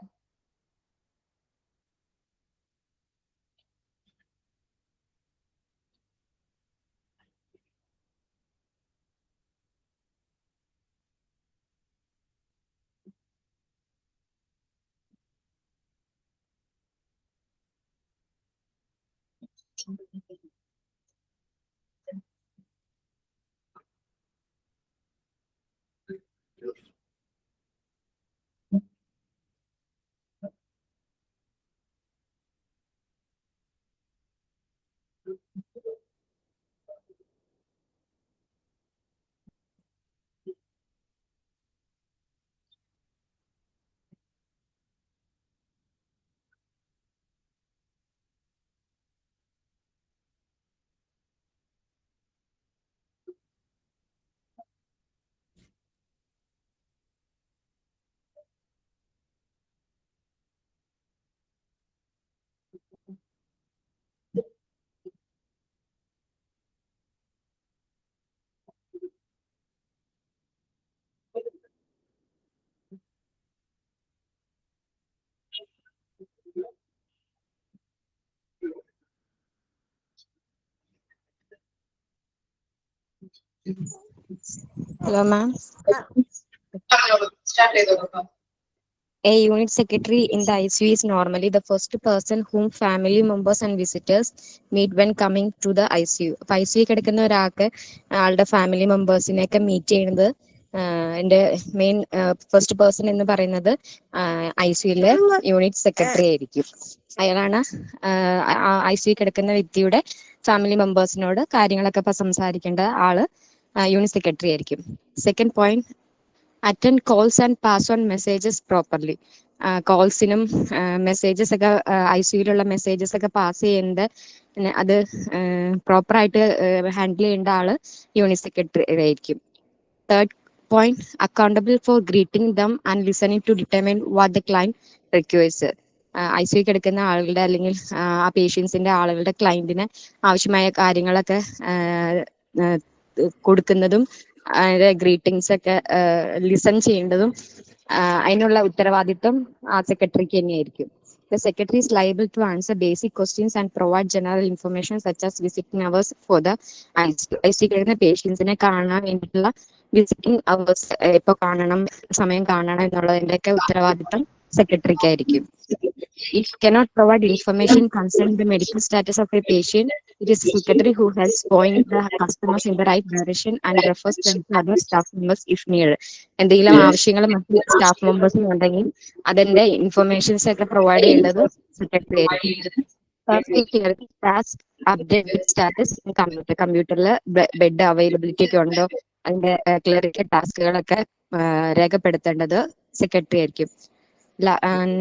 Hello, ma'am. A unit secretary in the ICU is normally the first person whom family members and visitors meet when coming to the ICU. അപ്പോൾ ICU കിടക്കുന്ന ഒരാൾക്ക് ആളുടെ ഫാമിലി മെമ്പേഴ്സിനെയൊക്കെ മീറ്റ് ചെയ്യുന്നത് എൻ്റെ മെയിൻ ഫസ്റ്റ് പേഴ്സൺ എന്ന് പറയുന്നത് ICUയിലെ യൂണിറ്റ് സെക്രട്ടറി ആയിരിക്കും. അയാളാണ് ICU കിടക്കുന്ന വ്യക്തിയുടെ ഫാമിലി മെമ്പേഴ്സിനോട് കാര്യങ്ങളൊക്കെ സംസാരിക്കേണ്ട ആള് യൂണിറ്റ് സെക്രട്ടറി ആയിരിക്കും. Second point, attend calls and pass on messages properly. കോൾസിനും മെസ്സേജസ് ഒക്കെ ICUയിലുള്ള മെസ്സേജസ് ഒക്കെ പാസ് ചെയ്യേണ്ട അത് പ്രോപ്പറായിട്ട് ഹാൻഡിൽ ചെയ്യേണ്ട ആള് യൂണിറ്റ് സെക്രട്ടറി ആയിരിക്കും. Third point, accountable for greeting them and listening to determine what the client requires. ICU എടുക്കുന്ന ആളുകളുടെ അല്ലെങ്കിൽ ആ പേഷ്യൻസിന്റെ ആളുകളുടെ ക്ലൈന്റിന് ആവശ്യമായ കാര്യങ്ങളൊക്കെ കൊടുക്കുന്നതും ഗ്രീറ്റിംഗ്സ് ഒക്കെ ലിസൺ ചെയ്യേണ്ടതും അതിനുള്ള ഉത്തരവാദിത്വം ആ സെക്രട്ടറിക്ക് തന്നെയായിരിക്കും. The secretary is liable to answer basic questions and provide general information such as visiting hours for the ICU. ICU കിടക്കുന്ന പേഷ്യൻസിനെ കാണാൻ വേണ്ടിയിട്ടുള്ള വിസിറ്റിംഗ് അവേഴ്സ് എപ്പോൾ കാണണം, സമയം കാണണം എന്നുള്ളതിൻ്റെയൊക്കെ ഉത്തരവാദിത്തം സെക്രട്ടറിക്കായിരിക്കും. If cannot provide information concerning the medical status of a patient, it is the secretary who helps point the customers in the right direction and refers them to other staff members if needed. എന്തെങ്കിലും ആവശ്യങ്ങൾ മറ്റ് staff മെമ്പേഴ്സിന് ഉണ്ടെങ്കിൽ അതിന്റെ informations ഒക്കെ provide ചെയ്യേണ്ടത് secretary ആയിരിക്കും. Task update status കമ്പ്യൂട്ടറിൽ bed availability ഒക്കെ ഉണ്ടോ, അതിന്റെ ക്ലറിക്കൽ ടാസ്കുകളൊക്കെ രേഖപ്പെടുത്തേണ്ടത് സെക്രട്ടറി ആയിരിക്കും.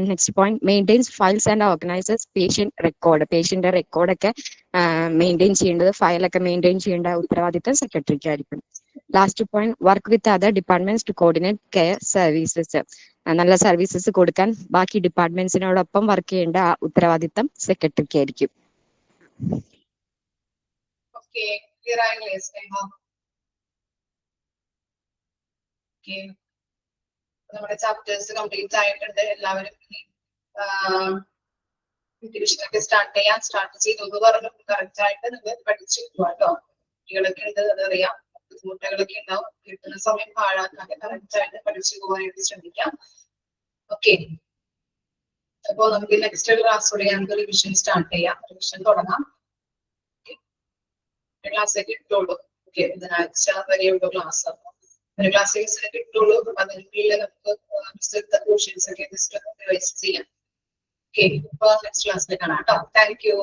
Next point, maintains files and organizes patient record. പേഷ്യന്റെ റെക്കോർഡൊക്കെ മെയിൻറ്റെയിൻ ചെയ്യേണ്ടത്, ഫയലൊക്കെ മെയിൻറ്റെയിൻ ചെയ്യേണ്ട ഉത്തരവാദിത്തം സെക്രട്ടറിക്ക് ആയിരിക്കും. Last point, work with other departments to coordinate care services. നല്ല സർവീസസ് കൊടുക്കാൻ ബാക്കി ഡിപ്പാർട്ട്മെന്റ്സിനോടൊപ്പം വർക്ക് ചെയ്യേണ്ട ഉത്തരവാദിത്തം സെക്രട്ടറിക്ക് ആയിരിക്കും.
നമ്മുടെ ചാപ്റ്റേഴ്സ് കംപ്ലീറ്റ് ആയിട്ടുണ്ട്. എല്ലാവരും ഡിവിഷനൊക്കെ സ്റ്റാർട്ട് ചെയ്തു പറഞ്ഞു. കറക്റ്റ് ആയിട്ട് നിങ്ങൾ പഠിച്ചു കേട്ടോ. കുട്ടികളൊക്കെ ഉണ്ട്, അതറിയാം. ബുദ്ധിമുട്ടുകളൊക്കെ ഉണ്ടാവും. കിട്ടുന്ന സമയം പാഴാക്കാതെ കറക്റ്റ് ആയിട്ട് പഠിച്ചു പോകാനായിട്ട് ശ്രമിക്കാം. ഓക്കെ, അപ്പൊ നമുക്ക് നെക്സ്റ്റ് ക്ലാസ്സോടെ നമുക്ക് റിവിഷൻ സ്റ്റാർട്ട് ചെയ്യാം. റിവിഷൻ തുടങ്ങാം. ക്ലാസ് കിട്ടുള്ളൂ. ഓക്കെ, ബുധനാഴ്ച വരെയുള്ള ക്ലാസ്. ഒരു ക്ലാസ്സിൽ കിട്ടുള്ളൂ. അതിനുള്ളിൽ നമുക്ക് പോർഷൻസ് ഒക്കെ ജസ്റ്റ് റിവൈസ് ചെയ്യാം. ഓക്കെ, അപ്പൊ നെക്സ്റ്റ് ക്ലാസ്സിൽ കാണാം കേട്ടോ. Thank you.